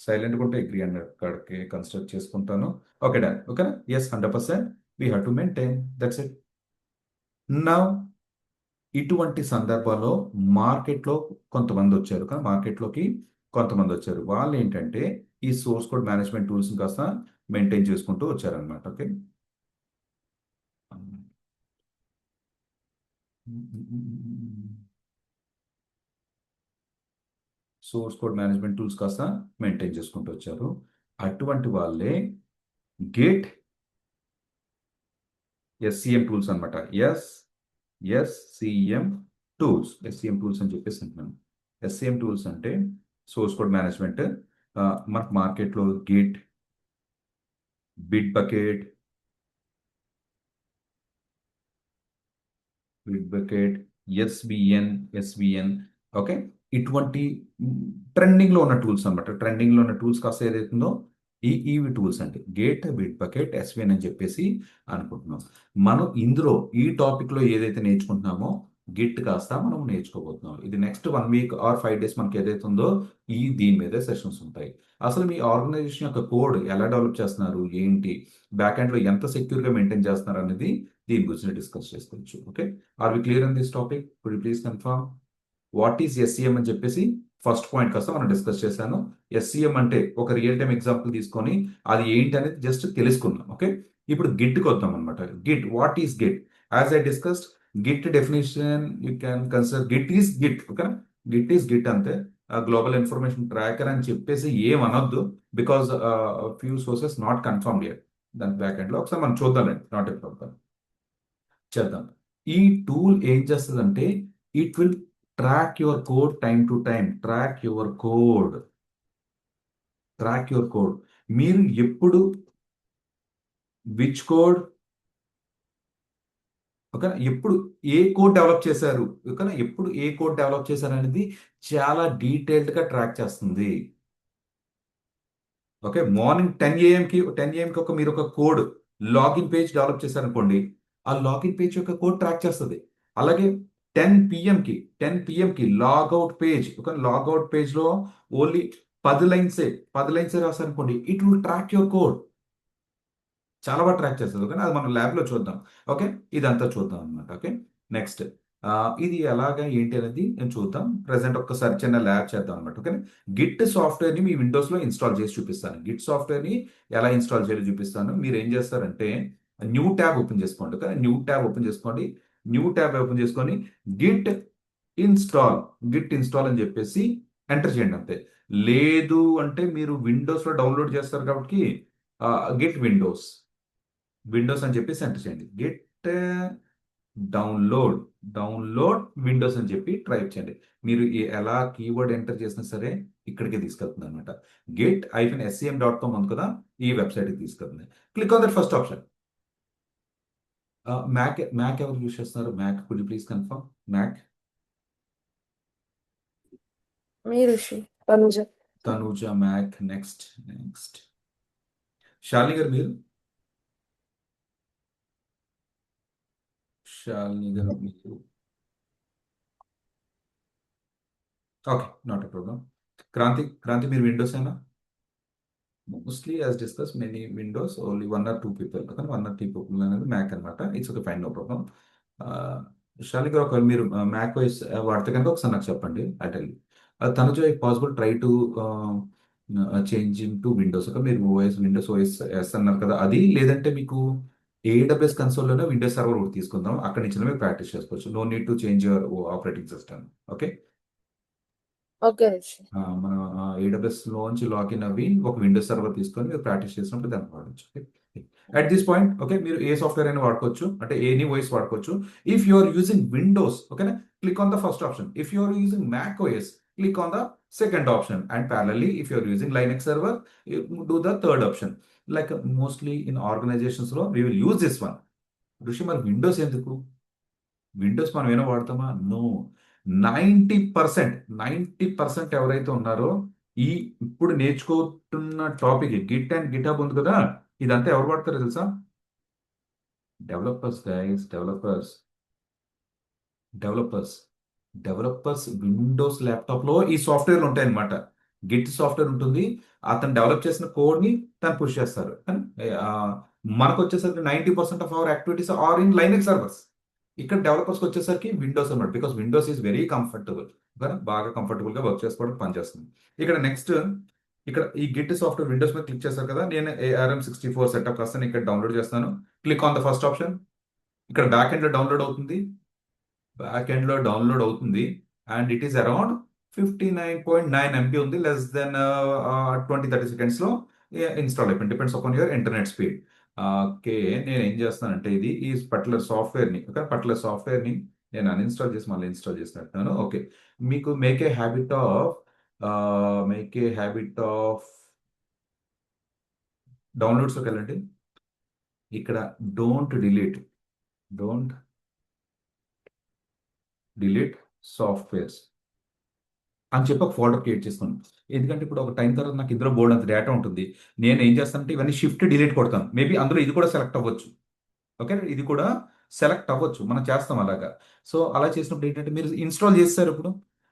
సైలెంట్ ఉంటే అగ్రీ అన్న కాడికి కన్సిడర్ చేసుకుంటాను. Okay, done. ఓకేనా? Yes, 100% we have to maintain, that's it. Now ఇటువంటి సందర్భాల్లో మార్కెట్లోకి కొంతమంది వచ్చారు. వాళ్ళు ఏంటంటే ఈ సోర్స్ కోడ్ మేనేజ్మెంట్ టూల్స్ కాస్త మెయింటైన్ చేసుకుంటూ వచ్చారనమాట. Okay, source code management tools కాస్త మెయింటైన్ చేసుకుంటూ వచ్చారు. అటువంటి వాళ్ళే గేట్ ఎస్సిఎం టూల్స్ అనమాట. ఎస్సిఎం ఎస్సిఎం టూల్స్ అని చెప్పేసి అంటున్నాను. ఎస్సిఎం టూల్స్ అంటే సోర్స్ కోడ్ మేనేజ్మెంట్. మనకు మార్కెట్లో Git, bit bucket, SVN, okay, ఇటువంటి ట్రెండింగ్ లో ఉన్న టూల్స్ అనమాట. ట్రెండింగ్ లో ఉన్న టూల్స్ కాస్త ఏదైతుందో ఇవి టూల్స్ అంటే గేట్, బిట్ బకెట్, ఎస్విఎన్ అని చెప్పేసి అనుకుంటున్నాం. మనం ఇందులో ఈ టాపిక్ లో ఏదైతే నేర్చుకుంటున్నామో గిట్ కాస్త మనం నేర్చుకోబోతున్నాం. ఇది నెక్స్ట్ 1 వీక్ ఆర్ 5 డేస్ మనకి ఏదైతే ఉందో దీని మీదే సెషన్స్ ఉంటాయి. అసలు మీ ఆర్గనైజేషన్ యొక్క కోడ్ ఎలా డెవలప్ చేస్తున్నారు, ఏంటి, బ్యాక్ ఎండ్ లో ఎంత సెక్యూర్ గా మెయింటైన్ చేస్తున్నారు అనేది దీని గురించి డిస్కస్ చేసుకోవచ్చు. Okay, are we clear on this topic? Could you please confirm what is SCM అని చెప్పేసి ఫస్ట్ పాయింట్ కాస్త మనం డిస్కస్ చేశాను. ఎస్సిఎం అంటే ఒక రియల్ టైమ్ ఎగ్జాంపుల్ తీసుకొని అది ఏంటి అనేది జస్ట్ తెలుసుకున్నాం. ఓకే, ఇప్పుడు గిట్కి వద్దాం అనమాట. Git, what is Git? As I discussed, Git definition you can consider Git is Git. Okay, Git is Git అంతే. గ్లోబల్ ఇన్ఫర్మేషన్ ట్రాకర్ అని చెప్పేసి ఏం అనొద్దు, because few sources not confirm yet. దాని బ్యాక్ ఎండ్ లో ఒకసారి మనం చూద్దామండి, నాట్ ఎ ప్రాబ్లం. చేద్దాం. ఈ టూల్ ఏం చేస్తుందంటే it will track your code time to time. Track your code. మీరు ఎప్పుడు విచ్ కోడ్, ఓకే, ఎప్పుడు ఏ కోడ్ డెవలప్ చేశారు, ఓకే, ఎప్పుడు ఏ కోడ్ డెవలప్ చేశారు అనేది చాలా డీటెయిల్డ్ గా ట్రాక్ చేస్తుంది. ఓకే, మార్నింగ్ 10 AM కి ఒక మీరు ఒక కోడ్ లాగిన్ పేజ్ డెవలప్ చేశారనుకోండి, ఆ లాగిన్ పేజ్ యొక్క కోడ్ ట్రాక్ చేస్తుంది. అలాగే 10 PM కి లాగౌట్ పేజ్, ఒక లాగౌట్ పేజ్ లో ఓన్లీ 10 లైన్సే రాశారనుకోండి, it will track your code. చాలా బాగా ట్రాక్ చేస్తుంది. ఓకే, అది మనం ల్యాబ్ లో చూద్దాం. ఓకే, ఇదంతా చూద్దాం అనమాట. ఓకే, నెక్స్ట్ ఇది ఎలాగా ఏంటి అనేది నేను చూద్దాం. ప్రెసెంట్ ఒక్కసారి చిన్న ల్యాబ్ చేద్దాం అనమాట. ఓకే, గిట్ సాఫ్ట్వేర్ ని మీ విండోస్ లో ఇన్స్టాల్ చేసి చూపిస్తాను. గిట్ సాఫ్ట్వేర్ ని ఎలా ఇన్స్టాల్ చేయాలో చూపిస్తాను. మీరు ఏం చేస్తారంటే న్యూ ట్యాబ్ ఓపెన్ చేసుకోండి. ఓకే, న్యూ ట్యాబ్ ఓపెన్ చేసుకొని గిట్ గిట్ ఇన్స్టాల్ అని చెప్పేసి ఎంటర్ చేయండి అంతే. లేదు అంటే మీరు విండోస్ లో డౌన్లోడ్ చేస్తారు కాబట్టి గిట్ విండోస్ అని చెప్పేసి ఎంటర్ చేయండి. గిట్ డౌన్లోడ్ విండోస్ అని చెప్పి టైప్ చేయండి. మీరు ఎలా కీవర్డ్ ఎంటర్ చేసినా సరే ఇక్కడికే తీసుకెళ్తుంది అనమాట. git-scm.com ఉంది కదా, ఈ వెబ్సైట్కి తీసుకెళ్తుంది. Click on that first option. Mac ఎవరు యూస్ చేస్తున్నారు? Mac, could you please confirm? Mac మీరు శ్రీ తనుజ. తనూజ, మ్యాక్. నెక్స్ట్ శాలిని గారు, మీరు శాలిని గారు మీరు okay, not a problem. Kranti మీరు విండోస్ అయినా? Mostly as discuss many Windows, only 1 or 2 people, కానీ 1 or 2 people అనేది మ్యాక్ అనమాట. It's okay, fine, no problem. Shalini garu ఒకవేళ మీరు మ్యాక్ వైస్ వాడితే కనుక ఒకసారి నాకు చెప్పండి. Tell Tanuja, if possible try to change in to Windows. ఒక మీరు విండోస్ ఓఎస్ ఎస్ అన్నారు కదా, అది లేదంటే మీకు ఏడబ్ల్యూఎస్ కన్సోల్లోనే విండోస్ సర్వర్ ఒకటి తీసుకుందాం, అక్కడి నుంచి మీరు ప్రాక్టీస్ చేసుకోవచ్చు. No need to change your operating system. Okay, okay Sri. మన AWS లోంచి లాగిన్ అవ్వి ఒక విండోస్ సర్వర్ తీసుకొని మీరు ప్రాక్టీస్ చేసినప్పుడు దాన్ని వాడచ్చు. అట్ దిస్ పాయింట్, ఓకే, మీరు ఏ సాఫ్ట్వేర్ అయినా వాడుకోవచ్చు, అంటే ఎనీ ఓఎస్ వాడుకోవచ్చు. If you are using Windows, ఓకేనా, click on the first option. If you are using Mac OS, click on the second option, and parallelly if you're using Linux server, you do the third option. Like mostly in organizations lo we will use this one. ఋషి, మరి Windows ఎందుకు? Windows మనం ఏమైనా వాడతామా? No. 90% ఎవరైతే ఉన్నారో ఈ ఇప్పుడు నేర్చుకుంటున్న topic Git and Git hub ఉంది కదా, ఇదంతా ఎవరు వాడతారో తెలుసా? Developers guys, developers Windows laptop లో ఈ సాఫ్ట్వేర్లు ఉంటాయి అనమాట. గిట్ సాఫ్ట్వేర్ ఉంటుంది, అతను డెవలప్ చేసిన కోడ్ ని తను పుష్ చేస్తారు. కానీ మనకు వచ్చేసరికి 90% of our activities are in Linux servers. ఇక్కడ డెవలపర్స్ వచ్చేసరికి విండోస్ అనమాట, because Windows is very comfortable. బాగా కంఫర్టబుల్ గా వర్క్ చేసుకోవడం పనిచేస్తుంది. ఇక్కడ నెక్స్ట్, ఇక్కడ ఈ గిట్ సాఫ్ట్వేర్ విండోస్ మీద క్లిక్ చేస్తారు కదా, నేను ARM64 సెటప్ కాస్త ఇక్కడ డౌన్లోడ్ చేస్తాను. Click on the first option. ఇక్కడ బ్యాక్ ఎండ్ లో డౌన్లోడ్ అవుతుంది. బ్యాక్ ఎండ్ లో డౌన్లోడ్ అవుతుంది and it is around 59.9 MB ఉంది, లెస్ దెన్ 20-30 seconds లో ఇన్స్టాల్ అయిపోయింది, depends upon your internet speed. Okay, నేను ఏం చేస్తానంటే ఈ పర్టికులర్ సాఫ్ట్వేర్ని నేను అన్ఇన్స్టాల్ చేసి మళ్ళీ ఇన్స్టాల్ చేసినట్టున్నాను. ఓకే, మీకు మేక్ ఏ హ్యాబిట్ ఆఫ్ డౌన్లోడ్స్లోకి వెళ్ళండి. ఇక్కడ డోంట్ డిలీట్ సాఫ్ట్వేర్స్ అని చెప్పి ఒక ఫోల్డర్ క్రియేట్ చేసుకోండి. ఎందుకంటే ఇప్పుడు ఒక టైం తర్వాత నాకు ఇందులో బోర్డు అంత డేటా ఉంటుంది. నేను ఏం చేస్తానంటే ఇవన్నీ షిఫ్ట్ డిలీట్ కొడతాను. మేబీ అందులో ఇది కూడా సెలెక్ట్ అవ్వచ్చు. ఓకే, ఇది కూడా సెలెక్ట్ అవ్వచ్చు, మనం చేస్తాం అలాగా. సో అలా చేసినప్పుడు ఏంటంటే మీరు ఇన్స్టాల్ చేస్తారు, ఇప్పుడు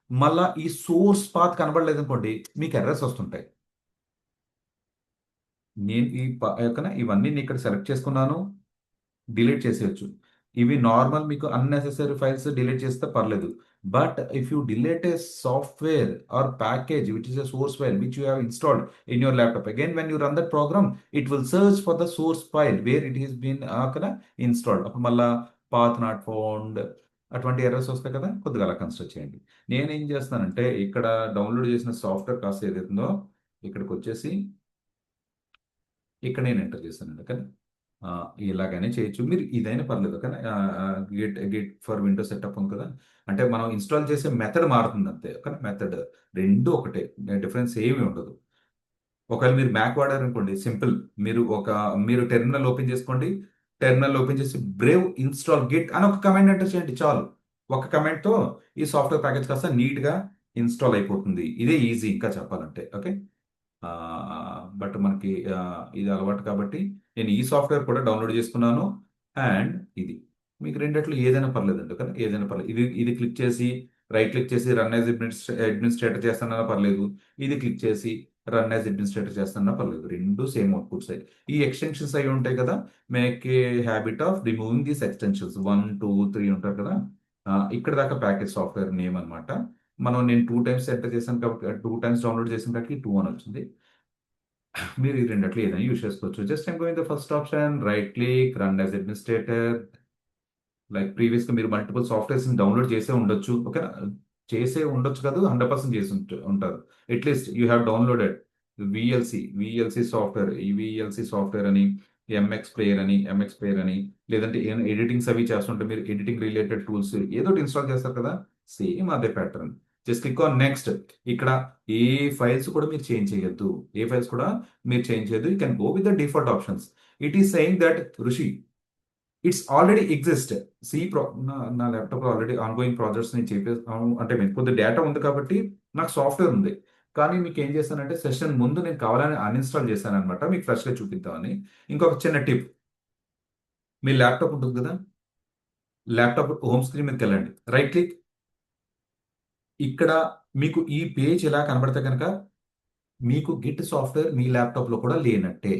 మళ్ళా ఈ సోర్స్ పాత్ కనబడలేదు అనుకోండి, మీకు ఎర్రర్స్ వస్తుంటాయి. నేను ఇవన్నీ నేను ఇక్కడ సెలెక్ట్ చేసుకున్నాను, డిలీట్ చేసేయచ్చు. ఇవి నార్మల్ మీకు అన్నెసెసరీ ఫైల్స్ డిలీట్ చేస్తే పర్లేదు. But if you delete A software R package which is a source file which you have installed in your laptop, again when you run that program it will search for the source file where it has been installed. అప్పుడు మళ్ళా path not found అటువంటి errors వస్తాయి కదా, కొద్దిగా అలా consider చేయండి. నేనేం చేస్తానంటే ఇక్కడ డౌన్లోడ్ చేసిన సాఫ్ట్వేర్ కాస్త ఏదైతుందో ఇక్కడికి వచ్చేసి ఇక్కడ నేను ఎంటర్ చేశానండి. కానీ ఇలాగైనా చేయొచ్చు, మీరు ఇదైనా పర్లేదు. కానీ గిట్ ఫర్ విండోస్ సెటప్ ఉంది కదా, అంటే మనం ఇన్స్టాల్ చేసే మెథడ్ మారుతుంది అంతే. కానీ మెథడ్ రెండు ఒకటే, డిఫరెన్స్ ఏమీ ఉండదు. ఒకవేళ మీరు మ్యాక్ వాడారనుకోండి, సింపుల్, మీరు టెర్మినల్ ఓపెన్ చేసుకోండి. టెర్మినల్ ఓపెన్ చేసి బ్రేవ్ ఇన్స్టాల్ గిట్ అని ఒక కమాండ్ ఎంటర్ చేయండి, చాలు. ఒక కమాండ్ తో ఈ సాఫ్ట్వేర్ ప్యాకేజ్ కాస్త నీట్ గా ఇన్స్టాల్ అయిపోతుంది. ఇదే ఈజీ ఇంకా చెప్పాలంటే. ఓకే, బట్ మనకి ఇది అలవాటు కాబట్టి నేను ఈ సాఫ్ట్వేర్ కూడా డౌన్లోడ్ చేసుకున్నాను. అండ్ ఇది మీకు రెండిట్లో ఏదైనా పర్లేదండి, కానీ ఏదైనా పర్లేదు. ఇది క్లిక్ చేసి రైట్ క్లిక్ చేసి రన్ యాజ్ అడ్మినిస్ట్రేటర్ చేస్తున్నా పర్లేదు, ఇది క్లిక్ చేసి రన్ యాజ్ అడ్మినిస్ట్రేటర్ చేస్తున్నా పర్లేదు, రెండు సేమ్ అవుట్పుట్స్. ఈ ఎక్స్టెన్షన్స్ అవి ఉంటాయి కదా, make a habit of removing these extensions 1, 2, 3 ఉంటారు కదా. ఇక్కడ దాకా ప్యాకేజ్ సాఫ్ట్వేర్ నేమ్ అనమాట. నేను 2 times ఎంటర్ చేశాను కాబట్టి 2 times డౌన్లోడ్ చేసిన కాబట్టి 2 అని వచ్చింది. మీరు ఈ రెండిట్లో ఏదైనా యూస్ చేసుకోవచ్చు. Just I'm going the first option, right click, run as administrator. Like previous గా మీరు మల్టిపుల్ సాఫ్ట్వేర్స్ డౌన్లోడ్ చేసే ఉండొచ్చు. ఓకేనా, చేసే ఉండొచ్చు కాదు, 100% చేసి ఉంటారు. At least you have downloaded VLC software, ఈ విఎల్సి సాఫ్ట్వేర్ అని, ఎంఎక్స్ ప్లేయర్ అని, లేదంటే ఎడిటింగ్స్ అవి చేస్తుంటే మీరు ఎడిటింగ్ రిలేటెడ్ టూల్స్ ఏదో ఇన్స్టాల్ చేస్తారు కదా, సేమ్ అదే pattern. Just click on next. ఇక్కడ ఏ ఫైల్స్ కూడా మీరు చేంజ్ చేయొద్దు, you can go with the default options. It is saying that ఋషి ఇట్స్ ఆల్రెడీ ఎగ్జిస్ట్. నా ల్యాప్టాప్ లో ఆల్రెడీ ఆన్ గోయింగ్ ప్రాజెక్ట్స్ నేను అంటే మీకు కొద్ది డేటా ఉంది కాబట్టి నాకు సాఫ్ట్వేర్ ఉంది. కానీ మీకు ఏం చేశానంటే సెషన్ ముందు నేను కావాలని అన్ఇన్స్టాల్ చేశాను అనమాట, మీకు ఫ్రెష్ గా చూపిద్దామని. ఇంకొక చిన్న టిప్, మీ ల్యాప్టాప్ ఉంటుంది కదా, ల్యాప్టాప్ హోమ్ స్క్రీన్ మీదకి వెళ్ళండి, రైట్ క్లిక్. ఇక్కడ మీకు ఈ పేజ్ ఎలా కనబడితే కనుక మీకు గిట్ సాఫ్ట్వేర్ మీ ల్యాప్టాప్ లో కూడా లేనట్టే.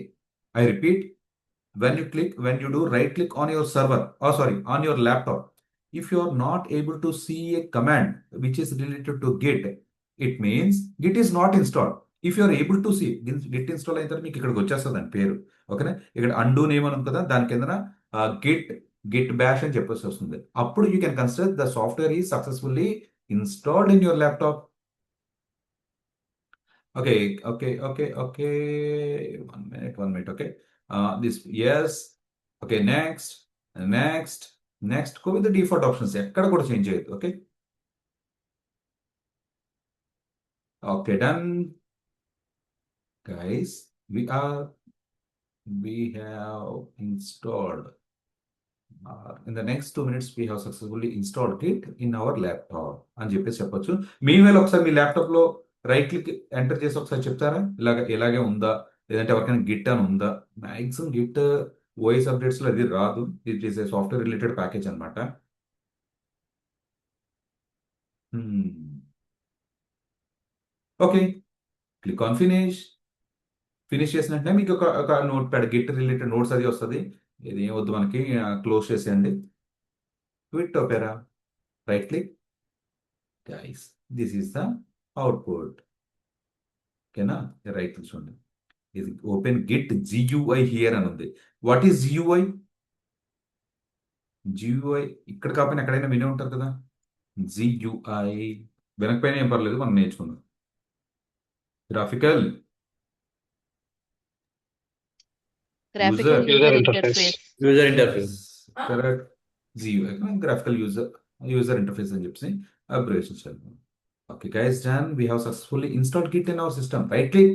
I repeat, when you do right click on your server, or sorry, on your laptop, if you are not able to see a command which is related to git, it means git is not installed. If you are able to see git install అయిన తర్వాత మీకు ఇక్కడికి వచ్చేస్తుంది దాని పేరు. ఓకేనా, ఇక్కడ undo name అని ఉంది కదా, దాని కింద గిట్ బ్యాష్ అని చెప్పేసి వస్తుంది. అప్పుడు you can consider the software is successfully installed in your laptop. Okay. 1 minute. Okay. This, yes. Okay, next. Next. Go with the default options. ఎక్కడ కూడా చేంజ్ చేయొద్దు. Okay. Okay, done. Guys, we have installed. In the next 2 minutes, we have successfully installed Git in our laptop అని చెప్పేసి చెప్పొచ్చు. మీవేళ ఒకసారి మీ laptop లో right click enter చేసి ఒకసారి చెప్తారా, ఇలాగే ఉందా, లేదంటే ఎవరికైనా గిట్ అని ఉందా? మ్యాక్సిమం గిట్ ఓఎస్ అప్డేట్స్ లో అది రాదు, it is a software related package అనమాట. ఓకే, క్లిక్ ఆన్ ఫినిష్ చేసినట్టే మీకు ఒక note pad Git related notes అది వస్తుంది. ఇది ఏం వద్దు మనకి, క్లోజ్ చేసేయండి. Quit Opera, right click. Guys, this is the output. ఓకేనా, రైట్ క్లిక్ చూడండి, ఇది ఓపెన్ గిట్ GUI హియర్ అని ఉంది. What is GUI? జియుఐ ఇక్కడ కాకపోయినా ఎక్కడైనా వినే ఉంటారు కదా. జియుఐ వినకపోయినా ఏం పర్లేదు, మనం నేర్చుకుందాం. Graphical Graphical user User user interface. interface. User interface. Correct. GUI graphical user interface అని చెప్పి అబ్రివేషన్ చేద్దాం. Okay guys, done. We have successfully installed Git in our system. Right click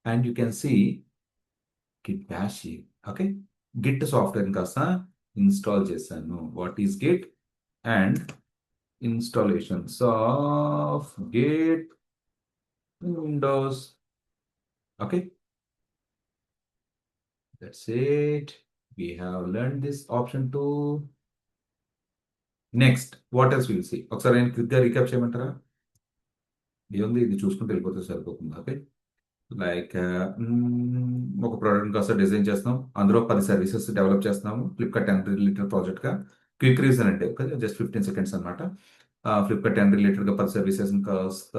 and you can see Git bash here. Okay, Git software కాస్త install చేశాను. What is Git and installations of Git Windows. Okay, that's it. We have learned this option too. Next what else will see, ఒకసారి నేను క్విక్గా recap చేయమంటారా? ఏముంది, ఇది చూసుకుంటూ వెళ్ళిపోతే సరిపోతుంది. ఓకే, లైక్ ఒక ప్రోడక్ట్ కాస్త డిజైన్ చేస్తున్నాం, అందులో 10 సర్వీసెస్ డెవలప్ చేస్తున్నాము. ఫ్లిప్కార్ట్ 10 రిలేటెడ్ ప్రాజెక్ట్గా. క్విక్ రీజన్ అంటే జస్ట్ 15 seconds అనమాట. ఫ్లిప్కార్ట్ 10 రిలేటెడ్గా 10 సర్వీసెస్ కాస్త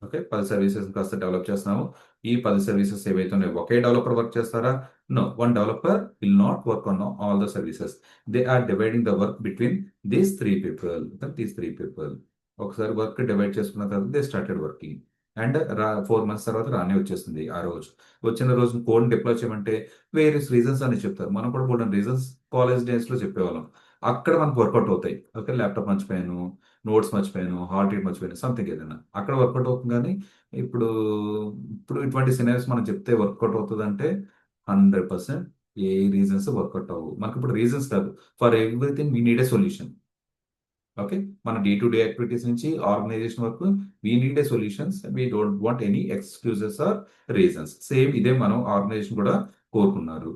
ఓకే 10 సర్వీసెస్ కాస్త డెవలప్ చేస్తున్నాము. ఈ 10 సర్వీసెస్ ఏవైతే ఉన్నాయో ఒకే డెవలపర్ వర్క్ చేస్తారా? No, one developer will not work on all the services. They are dividing the work between these 3 people. ఒకసారి వర్క్ డివైడ్ చేసుకున్న తర్వాత they started working. And 4 months తర్వాత రానే వచ్చేస్తుంది. ఆ రోజు వచ్చిన రోజు కోడ్ డిప్లాయ్ చేయమంటే వేరియస్ రీజన్స్ అని చెప్తారు. మనం కూడా కొన్ని రీజన్స్ కాలేజ్ డేస్లో చెప్పేవాళ్ళం. అక్కడ మనకు వర్కౌట్ అవుతాయి. ఓకే, ల్యాప్టాప్ మర్చిపోయాను, నోట్స్ మర్చిపోయాను, హాల్ టికెట్ మర్చిపోయాను, సంథింగ్ ఏదైనా అక్కడ వర్కౌట్ అవుతుంది. కానీ ఇప్పుడు ఇప్పుడు ఇటువంటి సినారీస్ మనం చెప్తే వర్కౌట్ అవుతుంది అంటే 100% ఏ రీజన్స్ వర్కౌట్ అవ్వవు. మనకి ఇప్పుడు రీజన్స్ కాదు, for everything we need a solution. Okay, మన డే టు డే యాక్టివిటీస్ నుంచి ఆర్గనైజేషన్ వరకు we need a solutions. We don't want any excuses or reasons. Same ఇదే మనం ఆర్గనైజేషన్ కూడా కోరుకున్నారు.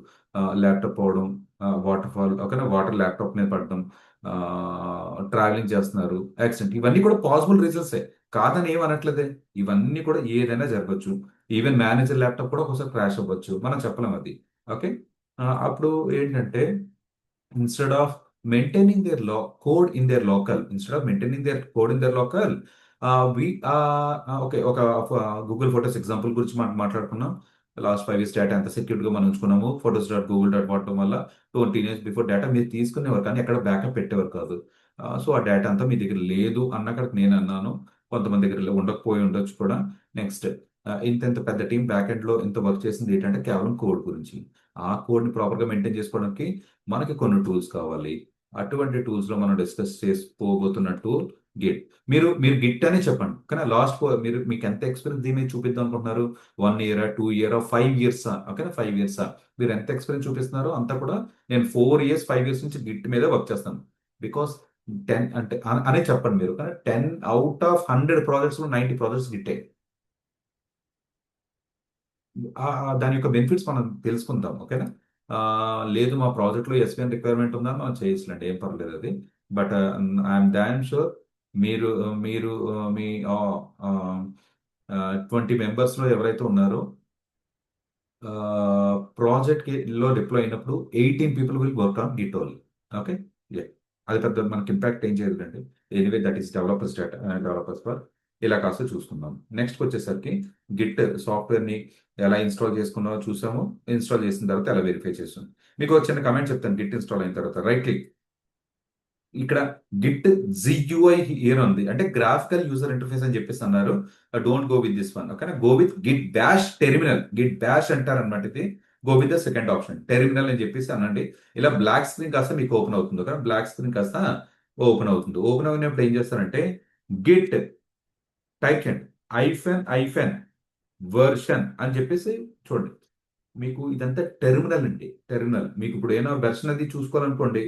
ల్యాప్టాప్ పోవడం, వాటర్ ఫాల్, ఓకేనా, వాటర్ ల్యాప్టాప్ మీద పడడం, ట్రావెలింగ్ చేస్తున్నారు, యాక్సిడెంట్, ఇవన్నీ కూడా పాసిబుల్ రీజన్సే, కాదని ఏమనట్లేదే. ఇవన్నీ కూడా ఏదైనా జరగచ్చు. ఈవెన్ మేనేజర్ ల్యాప్టాప్ కూడా ఒకసారి క్రాష్ అవ్వచ్చు, మనం చెప్పలేం అది. ఓకే, అప్పుడు ఏంటంటే instead of maintaining their code in their local, we okay, ఒక గూగుల్ ఫోటోస్ ఎగ్జాంపుల్ గురించి మనం మాట్లాడుకున్నాం. లాస్ట్ 5 years డేటా ఎంత సెక్యూర్గా మనం ఉంచుకున్నాము. photos.google.com వాడటం వల్ల 20 years బిఫోర్ డేటా మీరు తీసుకునేవారు, కానీ ఎక్కడ బ్యాకప్ పెట్టేవారు కాదు. సో ఆ డేటా అంతా మీ దగ్గర లేదు అన్నక్కడ నేను అన్నాను. కొంతమంది దగ్గర ఉండకపోయి ఉండొచ్చు కూడా. నెక్స్ట్, ఇంత పెద్ద టీం బ్యాక్ ఎండ్ లో ఇంత వర్క్ చేసింది ఏంటంటే కేవలం కోడ్ గురించి. ఆ కోడ్ని ప్రాపర్గా మెయింటైన్ చేసుకోవడానికి మనకి కొన్ని టూల్స్ కావాలి. అటువంటి టూల్స్ లో మనం డిస్కస్ చేసుకోబోతున్న టూల్ గిట్. మీరు మీరు గిట్ అనే చెప్పండి, కానీ లాస్ట్ మీకు ఎంత ఎక్స్పీరియన్స్ దీని మీద చూపిద్దాం అనుకుంటున్నారు? 1 year, 2 year, 5 years? ఓకేనా, 5 years. మీరు ఎంత ఎక్స్పీరియన్స్ చూపిస్తున్నారో అంతా కూడా నేను 4 years, 5 years నుంచి గిట్ మీద వర్క్ చేస్తాను. బికాస్ 10 అంటే అనే చెప్పండి మీరు, కానీ 10 out of 100 ప్రాజెక్ట్స్ లో 90 ప్రాజెక్ట్స్ గిట్టే. దాని యొక్క బెనిఫిట్స్ మనం తెలుసుకుందాం. ఓకేనా, లేదు మా ప్రాజెక్ట్లో ఎస్పిఎన్ రిక్వైర్మెంట్ ఉందా, మనం చేయొచ్చులేండి, ఏం పర్లేదు అది. బట్ ఐఎమ్ డామ్ షూర్ మీరు మీరు మీ 20 మెంబర్స్లో ఎవరైతే ఉన్నారో ప్రాజెక్ట్ లో డిప్లాయ్ అయినప్పుడు 18 people will work on git only. Okay, అది పెద్ద మనకి ఇంపాక్ట్ ఏం చేయదండి. Anyway that is developers for ఇలా కాస్త చూసుకుందాం. నెక్స్ట్ వచ్చేసరికి గిట్ సాఫ్ట్వేర్ని ఎలా ఇన్స్టాల్ చేసుకున్నామో చూసాము. ఇన్స్టాల్ చేసిన తర్వాత ఎలా వెరిఫై చేసాం. మీకు వచ్చిన కమెంట్ చెప్తాను. గిట్ ఇన్స్టాల్ అయిన తర్వాత రైట్ క్లిక్, ఇక్కడ గిట్ జియుఐ హియర్ ఉంది, అంటే గ్రాఫికల్ యూజర్ ఇంటర్ఫేస్ అని చెప్పేసి అన్నారు. Don't go with this one. Okay, go with Git bash terminal. Git bash అంటారు అనమాట ఇది. Go with the second option terminal అని చెప్పేసి అనండి. ఇలా బ్లాక్ స్క్రీన్ కాస్త మీకు ఓపెన్ అవుతుంది. ఓకే, బ్లాక్ స్క్రీన్ కాస్త ఓపెన్ అవుతుంది. ఓపెన్ అయినప్పుడు ఏం చేస్తారంటే గిట్ టైప్ చేయండి, ఐఫెన్ వర్షన్ అని చెప్పేసి చూడండి. మీకు ఇదంతా టెర్మినల్ అండి. టెర్మినల్ మీకు ఇప్పుడు ఏమైనా వెర్షన్ అది చూసుకోవాలనుకోండి,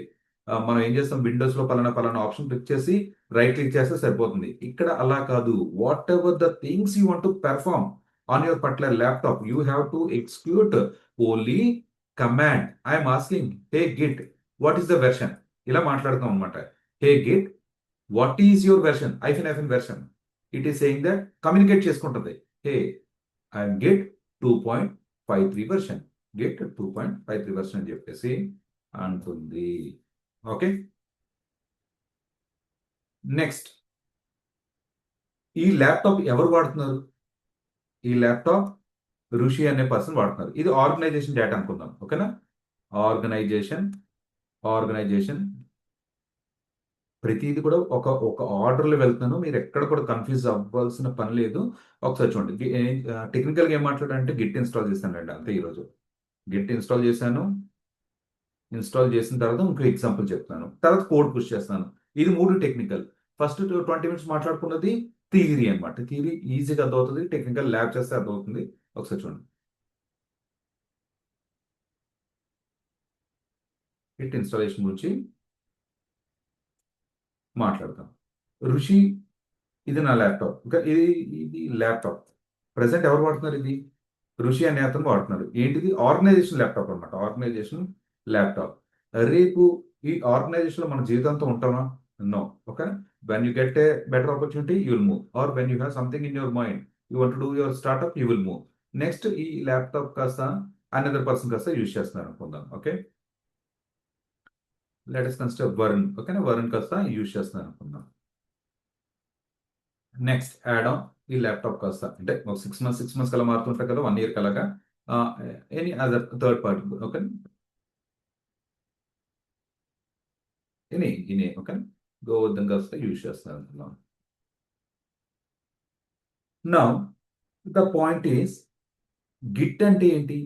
మనం ఏం చేస్తాం, విండోస్ లో పలానా ఆప్షన్ క్లిక్ చేసి రైట్ క్లిక్ చేస్తే సరిపోతుంది. ఇక్కడ అలా కాదు. Whatever the things you want to perform on your particular laptop, you have to execute only command. I'm asking hey git what is the version, ఇలా మాట్లాడతాం అనమాట. Hey git what is your version, hyphen version. It is saying that communicate చేసుకుంటుంది. Hey I'm git 2.53 version, git 2.53 version అని చెప్పేసి అంటుంది. Okay, next, ఈ laptop ఎవరు వాడుతున్నారు? ఈ ల్యాప్టాప్ ఋషి అనే పర్సన్ వాడుతున్నారు. ఇది ఆర్గనైజేషన్ డేటా అనుకుందాం. ఓకేనా, ఆర్గనైజేషన్ ఆర్గనైజేషన్ ప్రతిది కూడా ఒక ఒక ఆర్డర్లో వెళ్తున్నాను. మీరు ఎక్కడ కూడా కన్ఫ్యూజ్ అవ్వాల్సిన పని లేదు. ఒకసారి చూడండి. టెక్నికల్గా ఏం మాట్లాడాలంటే గిట్ ఇన్స్టాల్ చేశానండి అంతే. ఈరోజు గిట్ ఇన్స్టాల్ చేశాను. ఇన్స్టాల్ చేసిన తర్వాత ఇంకో ఎగ్జాంపుల్ చెప్తాను, తర్వాత కోడ్ పుష్ చేస్తాను. ఇది 3 టెక్నికల్. ఫస్ట్ 20 మినిట్స్ మాట్లాడుకున్నది థియరీ అనమాట. థియరీ ఈజీగా అర్థమవుతుంది, టెక్నికల్ ల్యాబ్ చేస్తే అర్థమవుతుంది. ఒకసారి చూడండి. గిట్ ఇన్స్టాలేషన్ గురించి మాట్లాడతాం. ఋషి ఇది నా ల్యాప్టాప్. ఇంకా ఇది ల్యాప్టాప్. ప్రజెంట్ ఎవరు వాడుతున్నారు? ఇది ఋషి అనే అతను వాడుతున్నారు. ఏంటిది? ఆర్గనైజేషన్ ల్యాప్టాప్ అనమాట. Organisation laptop. రేపు ఈ ఆర్గనైజేషన్ లో మన జీవితంతో ఉంటామా? No. Okay. When you get a better opportunity you will move, or when you have something in your mind you want to do your startup you will move. Next ఈ laptop కాస్త another person కాస్త use చేస్తున్నారు అనుకుందాం. Okay, let us consider Varun. ఓకేనా, వరుణ్ కాస్త use చేస్తున్నారు అనుకుందాం. Next add on ఈ ల్యాప్టాప్ కాస్త అంటే ఒక 6 months కలా మారుతుంటాయి కదా, 1 year కలాగా. Any other third party. Okay, ఇని ఓకే, గోవర్ధన్ కాస్త యూజ్ చేస్తున్నారు అనుకుందాం. Now the point is, git అంటే ఏంటి?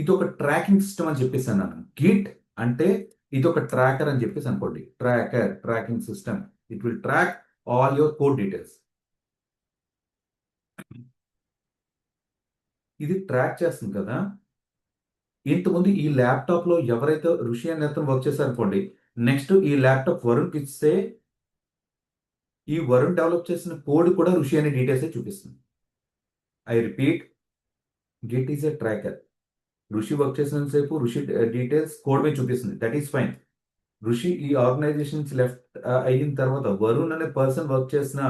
ఇది ఒక ట్రాకింగ్ సిస్టమ్ అని చెప్పేసి అన్నాను. గిట్ అంటే ఇది ఒక ట్రాకర్ అని చెప్పేసి అనుకోండి. Tracking system. It will track all your code details. ఇది ట్రాక్ చేస్తుంది కదా. ఇంతకుముందు ఈ ల్యాప్టాప్ లో ఎవరైతే ఋషి అనే అతను వర్క్ చేశారనుకోండి, నెక్స్ట్ ఈ ల్యాప్టాప్ వరుణ్కి ఇస్తే ఈ వరుణ్ డెవలప్ చేసిన కోడ్ కూడా ఋషి అనే డీటెయిల్స్ చూపిస్తుంది. I repeat, Git is a tracker. ఋషి వర్క్ చేసినంతసేపు ఋషి డీటెయిల్స్ కోడ్ మీద చూపిస్తుంది. That is fine. ఋషి ఈ ఆర్గనైజేషన్స్ లెఫ్ట్ అయిన తర్వాత వరుణ్ అనే పర్సన్ వర్క్ చేసిన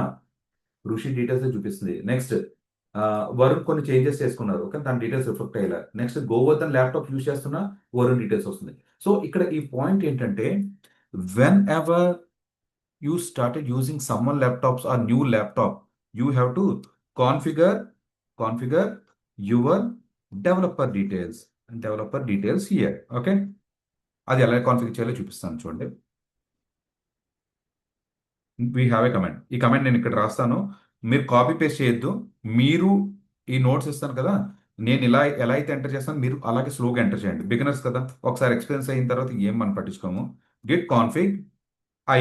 ఋషి డీటెయిల్స్ చూపిస్తుంది. నెక్స్ట్ వరుణ్ కొన్ని చేంజెస్ చేసుకున్నారు, కానీ దాని డీటెయిల్స్ రిఫ్లెక్ట్ అయ్యేలా. నెక్స్ట్ గోవర్ధన్ ల్యాప్టాప్ యూజ్ చేస్తున్న వరుణ్ డీటెయిల్స్ వస్తుంది. సో ఇక్కడ ఈ పాయింట్ ఏంటంటే, when ever you started using someone laptops or new laptop, you have to configure your developer details here. Okay, అది ఎలా కాన్ఫిగర్ చేయాలో చూపిస్తాను చూడండి. We have a comment. ఈ కమెంట్ నేను ఇక్కడ రాస్తాను, మీరు కాపీ పేస్ట్ చేయొద్దు. మీరు ఈ నోట్స్ ఇస్తాను కదా, నేను ఎలా అయితే ఎంటర్ చేస్తాను మీరు అలాగే స్లోగా ఎంటర్ చేయండి. బిగినర్స్ కదా, ఒకసారి ఎక్స్పీరియన్స్ అయిన తర్వాత ఏం మనం పట్టించుకోము. Git config -,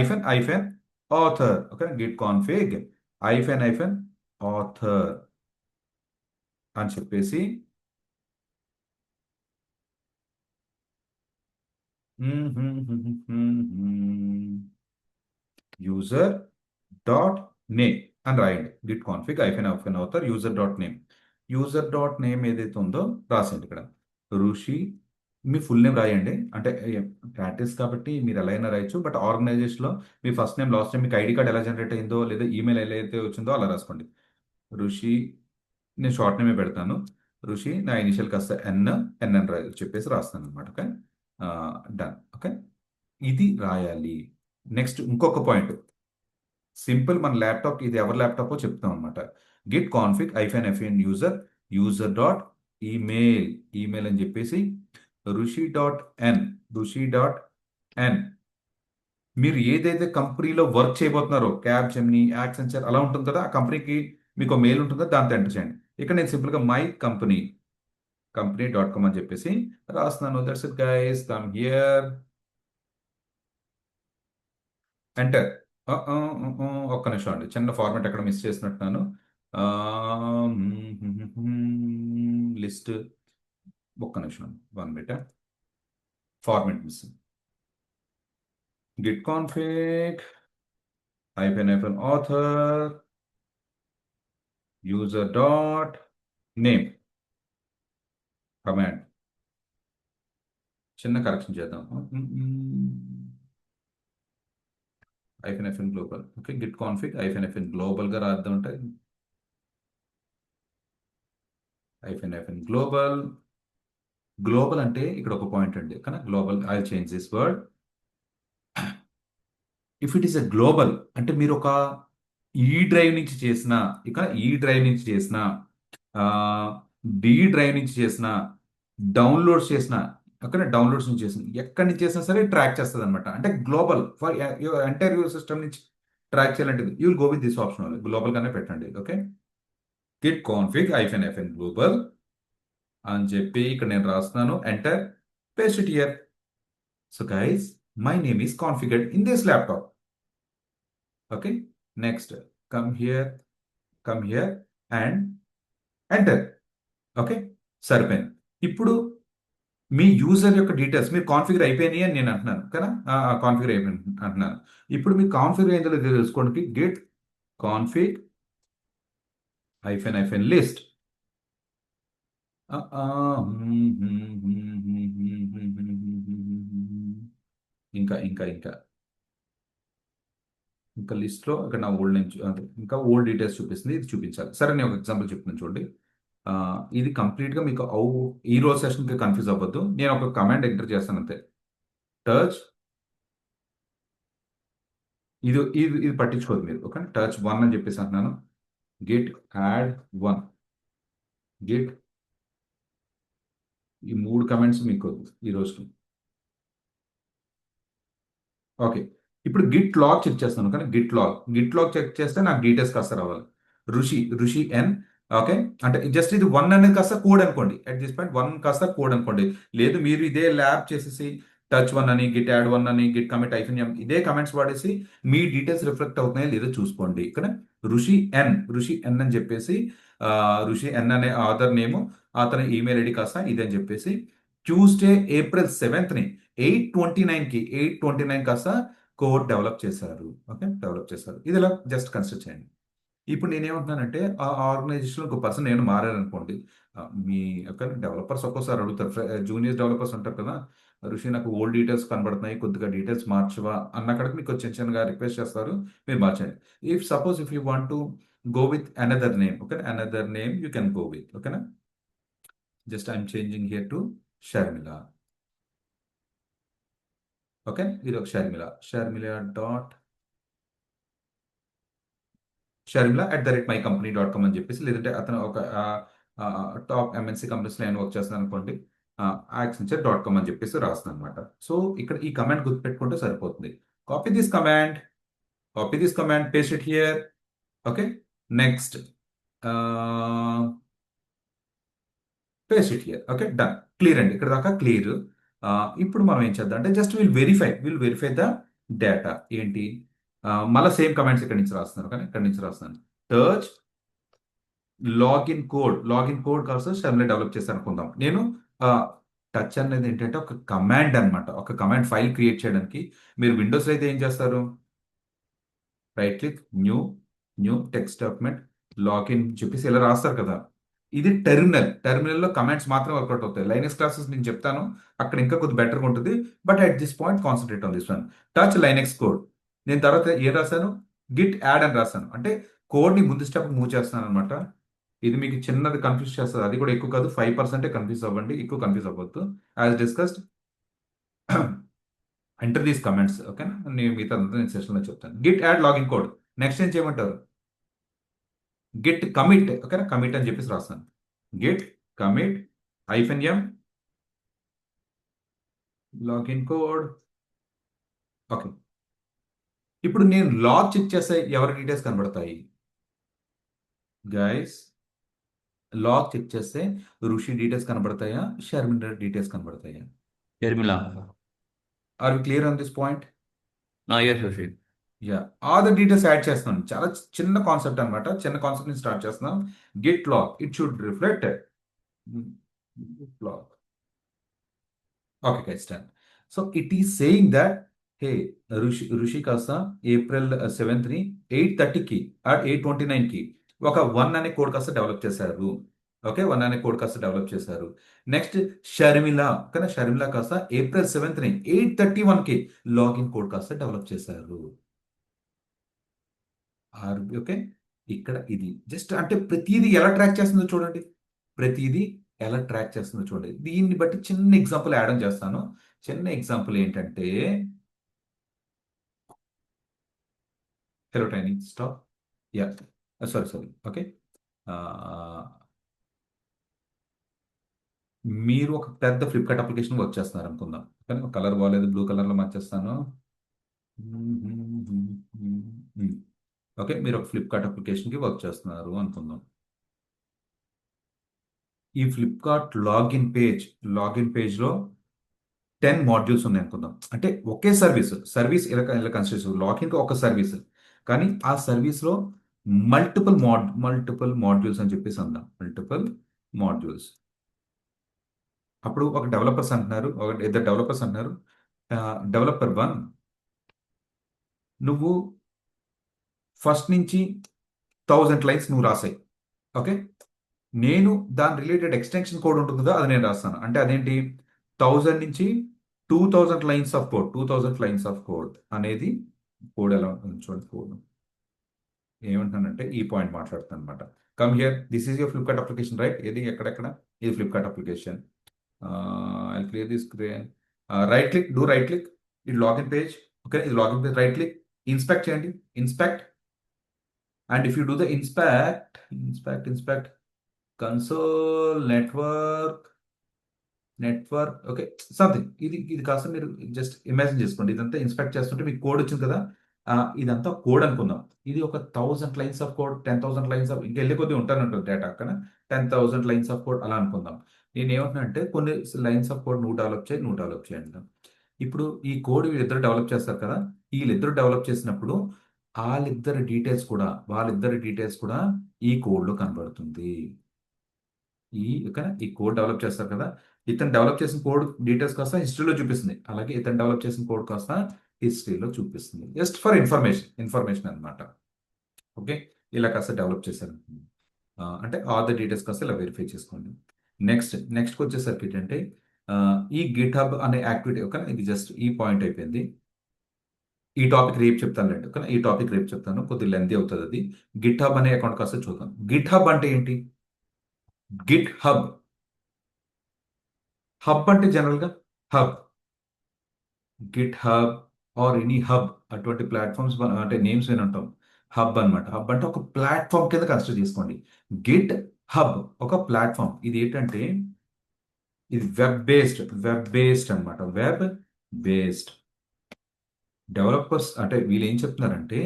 author. Okay, git config -author అని చెప్పేసి యూజర్ డాట్ నేమ్ అని రాయండి. Git config -author user dot name. User dot name ఏదైతే ఉందో రాసేయండి. ఇక్కడ ఋషి మీ ఫుల్ నేమ్ రాయండి. అంటే ప్రాక్టీస్ కాబట్టి మీరు ఎలా అయినా రాయొచ్చు, బట్ ఆర్గనైజేషన్లో మీ ఫస్ట్ నేమ్ లాస్ట్ నేమ్ మీకు ఐడి కార్డ్ ఎలా జనరేట్ అయిందో లేదా ఈమెయిల్ ఎలా అయితే వచ్చిందో అలా రాసుకోండి. ఋషి, నేను షార్ట్ నేమే పెడతాను. ఋషి, నా ఇనిషియల్ కాస్త ఎన్ చెప్పేసి రాస్తాను అనమాట. Okay, done. ఓకే, ఇది రాయాలి. నెక్స్ట్ ఇంకొక పాయింట్ సింపుల్, మన ల్యాప్టాప్ ఇది ఎవరి ల్యాప్టాపో చెప్తాం అనమాట. Git config -fn user dot email అని చెప్పేసి ఋషి డాట్ ఎన్. మీరు ఏదైతే కంపెనీలో వర్క్ చేయబోతున్నారో, క్యాబ్ జెమినీ, యాక్సెంచర్ అలా ఉంటుంది కదా, ఆ కంపెనీకి మీకు మెయిల్ ఉంటుందో దాంతో ఎంటర్ చేయండి. ఇక్కడ నేను సింపుల్గా మై company.com అని చెప్పేసి రాస్తున్నాను. That's it guys, come here, enter. ఒక్క నిమిషం అండి, చిన్న ఫార్మాట్ ఎక్కడ మిస్ చేసినట్టున్నాను. లిస్ట్, ఒక్క నిమిషం, 1 minute, format miss. Git config -author user dot name command. చిన్న కరెక్షన్ చేద్దాం. -fn global. Okay, Git config -fn global గా రాద్దాం. అంటే -fn గ్లోబల్ అంటే ఇక్కడ ఒక పాయింట్ అండి, కానీ global, I change this word. If it is a global అంటే మీరు ఒక ఈ డ్రైవ్ నుంచి చేసిన, ఇక ఈ డ్రైవ్ నుంచి చేసిన, డి డ్రైవ్ నుంచి చేసిన, డౌన్లోడ్ చేసిన ఓకే, డౌన్లోడ్స్ నుంచి చేసింది, ఎక్కడి నుంచి చేసినా సరే ట్రాక్ చేస్తుంది అనమాట. అంటే global for entire your system నుంచి ట్రాక్ చేయాలంటే you will go with this option, global గానే పెట్టండి. Okay, Git config -fn global అని చెప్పి ఇక్కడ నేను రాస్తున్నాను, enter, paste it here. So guys, my name is configured in this laptop. Okay, next, come here and enter. Okay, సరిపోయింది. ఇప్పుడు మీ యూజర్ యొక్క డీటెయిల్స్ మీరు కాన్ఫిగర్ అయిపోయినాయి అని నేను అంటున్నాను కదా, కాన్ఫిగర్ అయిపోయింది అంటున్నాను. ఇప్పుడు మీకు కాన్ఫిగర్ అయిందో లేదో తెలుసుకోవడానికి గిట్ కాన్ఫిగ్ -లిస్ట్. ఇంకా ఇంకా ఇంకా ఇంకా లిస్ట్లో ఇక్కడ నా ఓల్డ్ నేమ్ ఇంకా ఓల్డ్ డీటెయిల్స్ చూపిస్తుంది, ఇది చూపించాలి. సరే, నేను ఒక ఎగ్జాంపుల్ చెప్తున్నాను చూడండి. ఇది కంప్లీట్గా మీకు ఈ రోజు సెషన్కి కన్ఫ్యూజ్ అవ్వద్దు. నేను ఒక కమాండ్ ఎంటర్ చేస్తాను అంతే. టచ్, ఇది ఇది ఇది పట్టించుకోదు మీరు. ఓకే, టచ్ 1 అని చెప్పేసి అంటున్నాను. గిట్ యాడ్ 1, గిట్, ఈ 3 కమెంట్స్ మీకు ఈ రోజుకి. ఓకే, ఇప్పుడు గిట్ లాగ్ చెక్ చేస్తాను. కానీ గిట్ లాగ్ చెక్ చేస్తే నాకు డీటెయిల్స్ కాస్త రావాలి. ఋషి ఎన్. ఓకే, అంటే జస్ట్ ఇది 1 అనేది కాస్త కోడ్ అనుకోండి. అట్ దిస్ పాయింట్ 1 కాస్త కోడ్ అనుకోండి. లేదు, మీరు ఇదే ల్యాబ్ చేసేసి టచ్ 1 అని, గిట్ యాడ్ 1 అని, గిట్ కమిట్ -m ఇదే కమెంట్స్ వాడేసి మీ డీటెయిల్స్ రిఫ్లెక్ట్ అవుతున్నాయో లేదో చూసుకోండి. ఇక్కడ ఋషి ఎన్ అని చెప్పేసి, ఋషి ఎన్ అనే ఆథర్ నేమ్, అతని ఈమెయిల్ ఐడి కాస్త ఇదే అని చెప్పేసి, ట్యూస్డే April 7th 8:29 కాస్త కోడ్ డెవలప్ చేశారు. ఓకే, డెవలప్ చేశారు. ఇది ఇలా జస్ట్ కన్సిడర్ చేయండి. ఇప్పుడు నేనేమంటున్నానంటే, ఆ ఆర్గనైజేషన్లో ఒక పర్సన్ నేను మారాననుకోండి, మీ యొక్క డెవలపర్స్ ఒక్కోసారి అడుగుతారు, జూనియర్ డెవలపర్స్ ఉంటారు కదా, ఋషి నాకు ఓల్డ్ డీటెయిల్స్ కనబడుతున్నాయి, కొద్దిగా డీటెయిల్స్ మార్చవా అన్నక్కడికి మీకు చిన్నగా రిక్వెస్ట్ చేస్తారు, మీరు మార్చండి. If you want to go with another name, okay, another name you can go with. ఓకేనా, just I'm changing here to Sharmila. Okay, ఇది ఒక sharbila@mycompany.com అని చెప్పేసి, లేదంటే అతను ఒక టాప్ MNC కంపెనీస్లో నేను వర్క్ చేస్తున్నాను అనుకోండి, accenture.com అని చెప్పేసి రాస్తాను అనమాట. సో ఇక్కడ ఈ కమాండ్ గుర్తుపెట్టుకుంటే సరిపోతుంది. Copy this command, paste it here. Okay, next, paste it here. Okay, done. Clear అండి, ఇక్కడ దాకా క్లియర్. ఇప్పుడు మనం ఏం చేద్దాం అంటే, just will verify the data. ఏంటి, మళ్ళీ సేమ్ కమాండ్స్ ఇక్కడి నుంచి రాస్తున్నారు, కానీ ఇక్కడి నుంచి రాస్తున్నాను. టచ్ లాగిన్ కోడ్ కాస్త షర్మిల డెవలప్ చేసి అనుకుందాం. నేను టచ్ అనేది ఏంటంటే ఒక కమాండ్ అనమాట, ఒక కమాండ్ ఫైల్ క్రియేట్ చేయడానికి. మీరు విండోస్లో అయితే ఏం చేస్తారు, right click, new text document, login చెప్పేసి ఇలా రాస్తారు కదా. ఇది టెర్మినల్లో కమాండ్స్ మాత్రం వర్కౌట్ అవుతాయి. లైనక్స్ క్లాసెస్ నేను చెప్తాను, అక్కడ ఇంకా కొద్ది బెటర్గా ఉంటుంది. But at this point concentrate on this one. Touch Linux code. నేను తర్వాత ఏం రాశాను, గిట్ యాడ్ అని రాశాను. అంటే కోడ్ని ముందు స్టెప్ మూవ్ చేస్తాను అనమాట. ఇది మీకు చిన్నది కన్ఫ్యూజ్ చేస్తుంది, అది కూడా ఎక్కువ కాదు, 5% కన్ఫ్యూజ్ అవ్వండి, ఎక్కువ కన్ఫ్యూజ్ అవ్వద్దు. As discussed, enter these comments. Okay, నేను మిగతా నేను సెషన్లో చెప్తాను. Git add login code. Next ఏం చేయమంటారు, గిట్ కమిట్. ఓకేనా, కమిట్ అని చెప్పేసి రాస్తాను. Git commit -m login code. Okay, ఇప్పుడు నేను లాగ్ చెక్ చేస్తే ఎవరి డీటెయిల్స్ కనబడతాయి గైస్? లాగ్ చెక్ చేస్తే ఋషి డీటెయిల్స్ కనబడతాయా, షర్మిల డీటెయిల్స్ కనబడతాయా? Sharmila. Are we clear on this point? Yes, Rishi. Yeah, all details add చేస్తున్నాను. చాలా చిన్న కాన్సెప్ట్ అనమాట, చిన్న కాన్సెప్ట్ నుంచి స్టార్ట్ చేస్తున్నాం. Git log, it should reflect log. Okay guys, done. So it is saying that, hey, Rishi కాస్త April 7th 8:30కి 8:29కి ఒక 1 అనే కోడ్ కాస్త డెవలప్ చేశారు. ఓకే, 1 అనే కోడ్ కాస్త డెవలప్ చేశారు. నెక్స్ట్ షర్మిల, కానీ షర్మిల కాస్త April 7th 8:31కి లాగిన్ కోడ్ కాస్త డెవలప్ చేశారు. ఓకే, ఇక్కడ ఇది జస్ట్ అంటే ప్రతిదీ ఎలా ట్రాక్ చేస్తుందో చూడండి, దీన్ని బట్టి చిన్న ఎగ్జాంపుల్ యాడ్ ఆన్ చేస్తాను. చిన్న ఎగ్జాంపుల్ ఏంటంటే, hello tiny stop. Yeah, sorry. Okay, మీరు ఒక పెద్ద ఫ్లిప్కార్ట్ అప్లికేషన్ వర్క్ చేస్తున్నారు అనుకుందాం, కానీ కలర్ బాగాలేదు, బ్లూ కలర్లో మార్చేస్తాను. ఓకే, మీరు ఒక ఫ్లిప్కార్ట్ అప్లికేషన్కి వర్క్ చేస్తున్నారు అనుకుందాం. ఈ ఫ్లిప్కార్ట్ లాగిన్ పేజ్లో 10 మాడ్యూల్స్ ఉన్నాయి అనుకుందాం. అంటే ఒకే సర్వీస్ ఇలా కన్సిడర్ చేసుకో, లాగిన్కి ఒక సర్వీస్, కానీ ఆ సర్వీస్లో మల్టిపుల్ మాడ్యూల్స్ అని చెప్పేసి అందాం, మల్టిపుల్ మాడ్యూల్స్. అప్పుడు ఒక ఇద్దరు డెవలపర్స్ అంటున్నారు, డెవలపర్ 1 నువ్వు ఫస్ట్ నుంచి 1000 లైన్స్ నువ్వు రాసాయి. ఓకే, నేను దాని రిలేటెడ్ ఎక్స్టెన్షన్ కోడ్ ఉంటుంది కదా, అది నేను రాస్తాను. అంటే అదేంటి, 1000 నుంచి 2000 లైన్స్ ఆఫ్ కోడ్ అనేది కోడ్ ఎలా ఉంటుంది చూడండి. కోడ్ ఏమంటానంటే ఈ పాయింట్ మాట్లాడుతాను అనమాట. Come here, this is your Flipkart application, right? ఇది ఎక్కడెక్కడ, ఇది Flipkart application. I clear the screen. Right click, ఇది లాగిన్ పేజ్. ఓకే, ఇది login page, right click, inspect చేయండి, inspect. And if you do the inspect console network, okay, something. ఇది కాస్త మీరు just imagine చేసుకోండి, ఇదంతా ఇన్స్పెక్ట్ చేస్తుంటే మీకు కోడ్ వచ్చింది కదా, ఇదంతా కోడ్ అనుకుందాం. ఇది ఒక 1000 lines of code, 10,000 lines of, ఇంకా వెళ్ళే కొద్దీ ఉంటానంటుంది డేటా అక్కడ, 10,000 లైన్స్ ఆఫ్ కోడ్ అలా అనుకుందాం. నేను ఏమంటున్నా అంటే కొన్ని లైన్స్ ఆఫ్ కోడ్ నువ్వు డెవలప్ చేయండి. ఇప్పుడు ఈ కోడ్ వీళ్ళిద్దరు డెవలప్ చేస్తారు కదా, వీళ్ళిద్దరు డెవలప్ చేసినప్పుడు వాళ్ళిద్దరి డీటెయిల్స్ కూడా ఈ కోడ్లో కనబడుతుంది. ఈ కోడ్ డెవలప్ చేస్తారు కదా, ఇతను డెవలప్ చేసిన కోడ్ డీటెయిల్స్ కాస్త హిస్టరీలో చూపిస్తుంది, అలాగే ఇతను డెవలప్ చేసిన కోడ్ కాస్త హిస్టరీలో చూపిస్తుంది. జస్ట్ ఫర్ ఇన్ఫర్మేషన్ అనమాట. ఓకే, ఇలా కాస్త డెవలప్ చేశారు. అంటే ఆల్ ద డీటెయిల్స్ కాస్త ఇలా వెరిఫై చేసుకోండి. నెక్స్ట్ వచ్చేసరికి ఏంటంటే ఈ గిట్ హబ్ అనే యాక్టివిటీ, ఓకే, ఇది జస్ట్ ఈ పాయింట్ అయిపోయింది. ఈ టాపిక్ రేపు చెప్తానులేండి, ఓకే, ఈ టాపిక్ రేపు చెప్తాను, కొద్దిగా లెంతీ అవుతుంది అది. గిట్ హబ్ అనే అకౌంట్ కాస్త చూద్దాం. గిట్ హబ్ అంటే ఏంటి? గిట్ హబ్ అంటే జనరల్గా hub, GitHub or any hub, అటువంటి ప్లాట్ఫామ్స్ అంటే నేమ్స్ వినంటాం. హబ్ అనమాట. హబ్ అంటే ఒక ప్లాట్ఫామ్ కింద కన్సిడర్ చేసుకోండి. గిట్ హబ్ ఒక ప్లాట్ఫామ్. ఇది ఏంటంటే ఇది వెబ్ బేస్డ్ అనమాట. వెబ్ బేస్డ్ డెవలపర్స్ అంటే వీళ్ళు ఏం చెప్తున్నారంటే,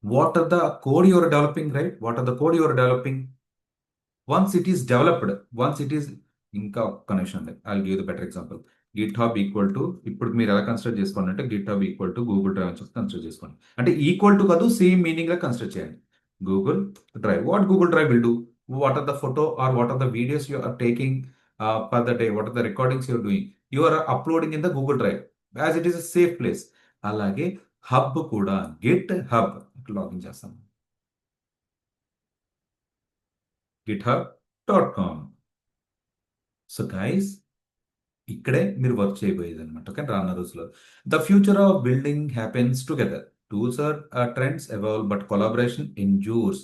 what are the code your developing, right? What are the code your developing? Once it is developed, ఇంకా ఒక్క నిమిషం అండి, I give the better example. GitHub equal to, ఇప్పుడు మీరు ఎలా కన్సిడర్ చేసుకోండి అంటే, GitHub equal to Google Drive అని చెప్పి కన్సిడర్ చేసుకోండి. అంటే ఈక్వల్ టు కాదు, సేమ్ మీనింగ్ గా కన్సిడర్ చేయండి. Google Drive, what Google Drive will do, what are the photo or what are the videos you are taking per the day, what are the recordings you're doing, you are uploading in the Google Drive as it is a safe place. అలాగే hub కూడా, Git hub login చేస్తాం, github.com. So guys, ఇక్కడే మీరు work చేయబోయేది అనమాట. Okay, రానున్న రోజుల్లో the future of building happens together. Tools or trends evolve but collaboration endures.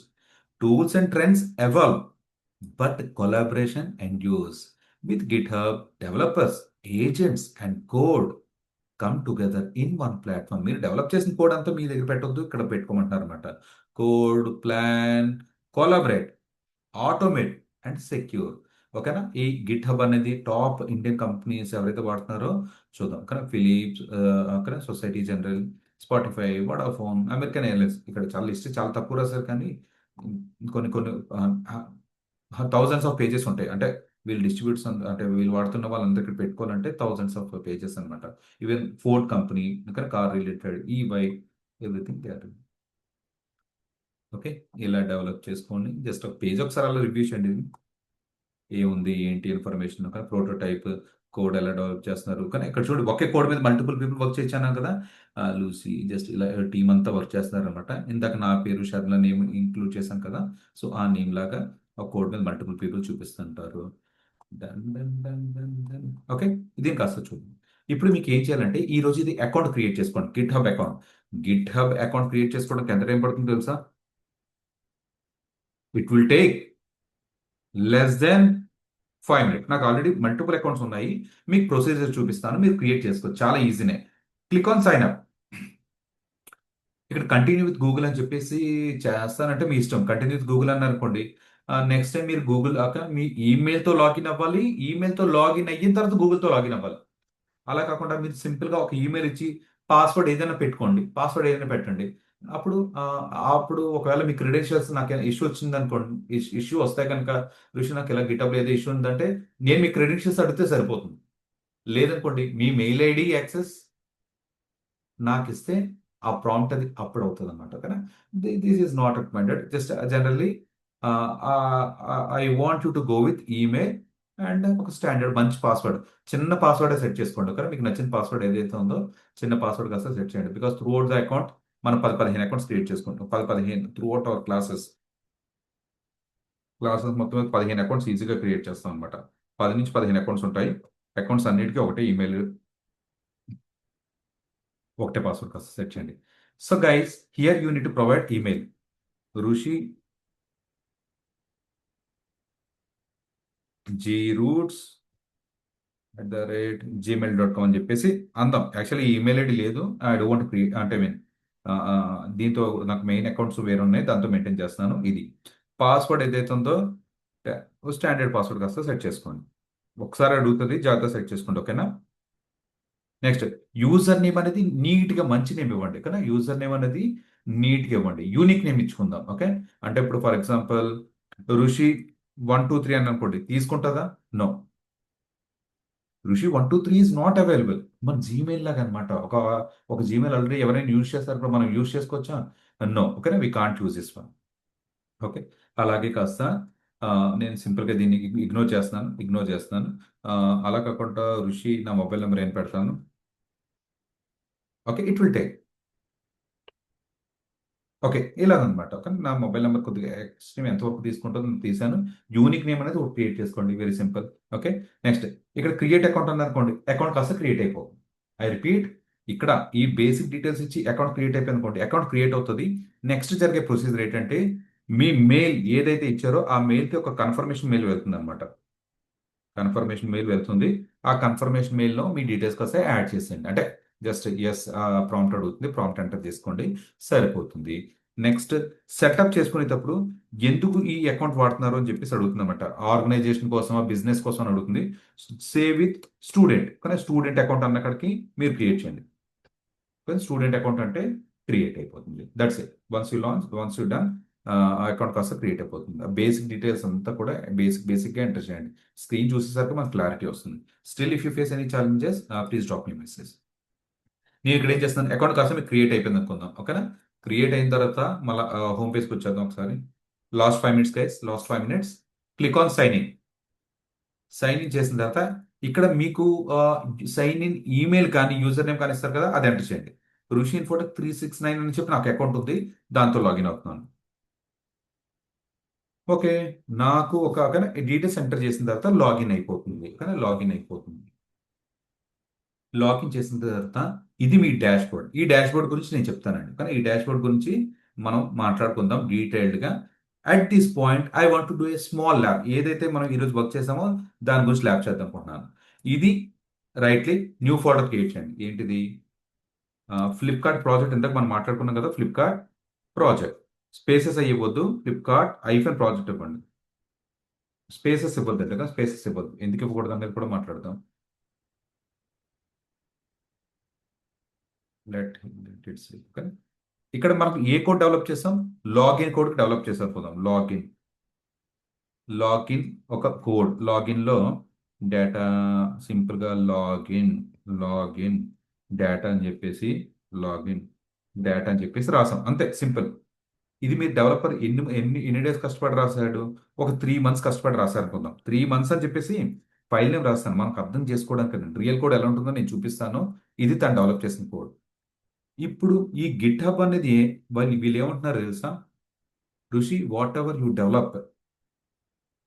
Tools and trends evolve but collaboration endures. With GitHub, developers, agents and code come together in one platform. మీరు develop చేసిన code అంతా మీ దగ్గర పెట్టొద్దు, ఇక్కడ పెట్టుకోమంటున్నారు అనమాట. Code, plan, collaborate, automate and secure. ఓకేనా? ఈ Git hub అనేది టాప్ ఇండియన్ కంపెనీస్ ఎవరైతే వాడుతున్నారో చూద్దాం. ఓకేనా? ఫిలిప్స్, ఓకేనా, society general, Spotify, Vodafone, American airlines. ఇక్కడ చాలా లిస్ట్ చాలా తక్కువ రాశారు, కానీ కొన్ని థౌజండ్స్ ఆఫ్ పేజెస్ ఉంటాయి. అంటే వీళ్ళు డిస్ట్రిబ్యూట్స్ అంటే వీళ్ళు వాడుతున్న వాళ్ళందరికీ పెట్టుకోవాలంటే థౌజండ్స్ ఆఫ్ పేజెస్ అనమాట. Even Ford company, car related, EY, everything they are. Okay, ఇలా డెవలప్ చేసుకోండి. జస్ట్ ఒక పేజ్ ఒకసారి అలా రివ్యూ చేయండి, ఏముంది ఏంటి ఇన్ఫర్మేషన్, కానీ ప్రోటోటైప్ కోడ్ ఎలా డెవలప్ చేస్తున్నారు. కానీ ఇక్కడ చూడండి, ఒకే కోడ్ మీద మల్టిపుల్ పీపుల్ వర్క్ చేశాను కదా. లూసీ జస్ట్ ఇలా టీం అంతా వర్క్ చేస్తున్నారు అనమాట. ఇందాక నా పేరు షర్మిల నేమ్ ఇంక్లూడ్ చేశాను కదా, సో ఆ నేమ్ లాగా ఆ కోడ్ మీద మల్టిపుల్ పీపుల్ చూపిస్తుంటారు. ఓకే, ఇది కాస్త చూడండి. ఇప్పుడు మీకు ఏం చేయాలంటే, ఈ రోజు ఇది అకౌంట్ క్రియేట్ చేసుకోండి, గిట్ హబ్ అకౌంట్ క్రియేట్ చేసుకోవడానికి ఎంత టైం పడుతుందో తెలుసా? It will take less than 5 minutes. నాకు ఆల్రెడీ మల్టిపుల్ అకౌంట్స్ ఉన్నాయి, మీకు ప్రొసీజర్ చూపిస్తాను, మీరు క్రియేట్ చేసుకోవచ్చు, చాలా ఈజీనే. Click on sign up. ఇక్కడ కంటిన్యూ విత్ గూగుల్ అని చెప్పేసి చేస్తానంటే మీ ఇష్టం. కంటిన్యూ విత్ గూగుల్ అని అనుకోండి, నెక్స్ట్ టైం మీరు గూగుల్ మీ ఈమెయిల్తో లాగిన్ అవ్వాలి. ఈమెయిల్తో లాగిన్ అయిన తర్వాత గూగుల్తో లాగిన్ అవ్వాలి. అలా కాకుండా మీరు సింపుల్గా ఒక ఈమెయిల్ ఇచ్చి పాస్వర్డ్ ఏదైనా పెట్టుకోండి. పాస్వర్డ్ ఏదైనా పెట్టండి. అప్పుడు అప్పుడు ఒకవేళ మీ క్రెడెన్షియల్స్ నాకు ఇష్యూ వచ్చింది అనుకోండి, ఇష్యూ వస్తే కనుక ఋషి నాకు ఇలా గిటబ్లో ఏదో ఇష్యూ ఉందంటే నేను మీ క్రెడెన్షియల్స్ అడిగితే సరిపోతుంది. లేదనుకోండి మీ మెయిల్ ఐడి యాక్సెస్ నాకు ఇస్తే ఆ ప్రాంప్ట్ అది అప్పుడు అవుతుంది అనమాట. ఓకేనా? This is not recommended. Just generally I want you to go with email and ఒక స్టాండర్డ్ మంచి పాస్వర్డ్, చిన్న పాస్వర్డ్ సెట్ చేసుకోండి. ఓకే, మీకు నచ్చిన పాస్వర్డ్ ఏదైతే ఉందో చిన్న పాస్వర్డ్ కాస్త సెట్ చేయండి. Because through out the account మనం 10-15 అకౌంట్స్ క్రియేట్ చేసుకుంటాం. 10-15 త్రూ అవుట్ అవర్ క్లాసెస్ మొత్తం మీద 15 అకౌంట్స్ ఈజీగా క్రియేట్ చేస్తాం అనమాట. 10 నుంచి 15 అకౌంట్స్ ఉంటాయి. అకౌంట్స్ అన్నిటికీ ఒకటే ఈమెయిల్, ఒకటే పాస్వర్డ్ కాస్త సెట్ చేయండి. So guys, here you need to provide email ఋషి groots@gmail.com అని చెప్పేసి అందాం. యాక్చువల్లీ ఈ ఈమెయిల్ ఐడి లేదు, ఐ డోంట్ క్రియేట్ అంటే మీన్ దీంతో నాకు మెయిన్ అకౌంట్స్ వేరే ఉన్నాయి, దాంతో మెయింటైన్ చేస్తున్నాను. ఇది పాస్వర్డ్ ఏదైతే ఉందో స్టాండర్డ్ పాస్వర్డ్ కాస్త సెట్ చేసుకోండి. ఒకసారి అడుగుతుంది, జాగ్రత్త సెట్ చేసుకోండి. ఓకేనా? నెక్స్ట్ యూజర్ నేమ్ అనేది నీట్గా మంచి నేమ్ ఇవ్వండి. కదా, యూజర్ నేమ్ అనేది నీట్గా ఇవ్వండి. Unique name ఇచ్చుకుందాం. ఓకే, అంటే ఇప్పుడు ఫర్ ఎగ్జాంపుల్ ఋషి 123 అని అనుకోండి, తీసుకుంటుందా? నో. ఋషి 123 ఈజ్ నాట్ అవైలబుల్. మన జీమెయిల్ లాగా అనమాట. ఒక జీమెయిల్ ఆల్రెడీ ఎవరైనా యూజ్ చేస్తారు, ఇప్పుడు మనం యూజ్ చేసుకోవచ్చా? నో. ఓకేనా, we can't use this one. Okay, అలాగే కాస్త నేను సింపుల్గా దీన్ని ఇగ్నోర్ చేస్తున్నాను. అలా కాకుండా ఋషి నా మొబైల్ నెంబర్ ఏం పెడతాను. Okay, it will take. Okay, ఇలాగనమాట. ఓకే, నా మొబైల్ నెంబర్ కొద్దిగా ఎక్స్ట్రీమ్ ఎంతవరకు తీసుకుంటుందో నేను తీసాను. యూనిక్ నేమ్ అనేది ఒకటి క్రియేట్ చేసుకోండి. Very simple. ఓకే, నెక్స్ట్ ఇక్కడ క్రియేట్ అకౌంట్ అన్నారనుకోండి, అకౌంట్ కాస్త క్రియేట్ అయిపోతుంది. ఐ రిపీట్, ఇక్కడ ఈ బేసిక్ డీటెయిల్స్ ఇచ్చి అకౌంట్ క్రియేట్ అయిపోయింది అనుకోండి, అకౌంట్ క్రియేట్ అవుతుంది. నెక్స్ట్ జరిగే ప్రొసీజర్ ఏంటంటే మీ మెయిల్ ఏదైతే ఇచ్చారో ఆ మెయిల్కి ఒక కన్ఫర్మేషన్ మెయిల్ వెళ్తుంది అనమాట. కన్ఫర్మేషన్ మెయిల్ వెళ్తుంది. ఆ కన్ఫర్మేషన్ మెయిల్లో మీ డీటెయిల్స్ కాస్త యాడ్ చేసేయండి. అంటే జస్ట్ ఎస్ ప్రాంప్ట్ అడుగుతుంది, ప్రాంప్ట్ ఎంటర్ చేసుకోండి, సరిపోతుంది. నెక్స్ట్ సెటప్ చేసుకునేటప్పుడు ఎందుకు ఈ అకౌంట్ వాడుతున్నారు అని చెప్పేసి అడుగుతుంది అనమాట. ఆర్గనైజేషన్ కోసమా, బిజినెస్ కోసం అని అడుగుతుంది. సేవ్ విత్ స్టూడెంట్, కానీ స్టూడెంట్ అకౌంట్ అన్నక్కడికి మీరు క్రియేట్ చేయండి. స్టూడెంట్ అకౌంట్ అంటే క్రియేట్ అయిపోతుంది. That's it. Once you done, account కాస్త క్రియేట్ అయిపోతుంది. బేసిక్ డీటెయిల్స్ అంతా కూడా బేసిక్గా ఎంటర్ చేయండి. స్క్రీన్ చూసేసరికి మనకు క్లారిటీ వస్తుంది. Still if you face any challenges please drop me message. నేను ఇక్కడ ఏం చేస్తున్నాను, అకౌంట్ కాస్త మీకు క్రియేట్ అయిపోయింది అనుకుందాం. ఓకేనా? క్రియేట్ అయిన తర్వాత మళ్ళీ హోమ్ పేజ్కి వచ్చేద్దాం ఒకసారి. Last 5 minutes guys, last 5 minutes. Click on sign in. Sign in చేసిన తర్వాత ఇక్కడ మీకు సైన్ ఇన్ ఈమెయిల్ కానీ యూజర్ నేమ్ కానీ ఇస్తారు కదా, అది ఎంటర్ చేయండి. ఋషి ఇన్ఫోటెక్ 369 అని చెప్పి నాకు అకౌంట్ ఉంది, దాంతో లాగిన్ అవుతున్నాను. ఓకే, నాకు ఒక డీటెయిల్స్ ఎంటర్ చేసిన తర్వాత లాగిన్ అయిపోతుంది. కానీ లాగిన్ చేసిన తర్వాత ఇది మీ డాష్ బోర్డ్. ఈ డాష్ బోర్డ్ గురించి నేను చెప్తానండి, కానీ ఈ డాష్ బోర్డ్ గురించి మనం మాట్లాడుకుందాం డీటెయిల్డ్గా. At this point I want to do a small lab. ఏదైతే మనం ఈరోజు వర్క్ చేసామో దాని గురించి ల్యాబ్ చేద్దాం అనుకుంటున్నాను. ఇది రైట్లీ న్యూ ఫోల్డర్ క్రియేట్ చేయండి. ఏంటిది? Flipkart project. ఇంతకు మనం మాట్లాడుకున్నాం కదా, ఫ్లిప్కార్ట్ ప్రాజెక్ట్. స్పేసెస్ అయ్యవద్దు, ఫ్లిప్కార్ట్ ఐఫన్ ప్రాజెక్ట్ ఇవ్వండి. స్పేసెస్ ఇవ్వద్దు అంటే స్పేసెస్ ఇవ్వద్దు. ఎందుకు ఇవ్వకూడదు అనేది కూడా మాట్లాడదాం. Let it see. ఓకే, ఇక్కడ మనకు ఏ కోడ్ డెవలప్ చేస్తాం? లాగిన్ కోడ్ డెవలప్ చేసాం. పోదాం. లాగిన్ ఒక కోడ్. లాగిన్లో డేటా సింపుల్గా లాగిన్ డేటా అని చెప్పేసి రాసాం. అంతే, సింపుల్. ఇది మీరు డెవలపర్ ఎన్ని డేస్ కష్టపడి రాశాడు? ఒక 3 months కష్టపడి రాశారు అనుకుందాం. 3 months అని చెప్పేసి ఫైల్ నేమ్ రాస్తాను, మనకు అర్థం చేసుకోవడానికి. రియల్ కోడ్ ఎలా ఉంటుందో నేను చూపిస్తాను. ఇది తను డెవలప్ చేసిన కోడ్. ఇప్పుడు ఈ గిట్ హబ్ అనేది వీళ్ళు ఏమంటున్నారు తెలుసా? ఋషి, what ever you develop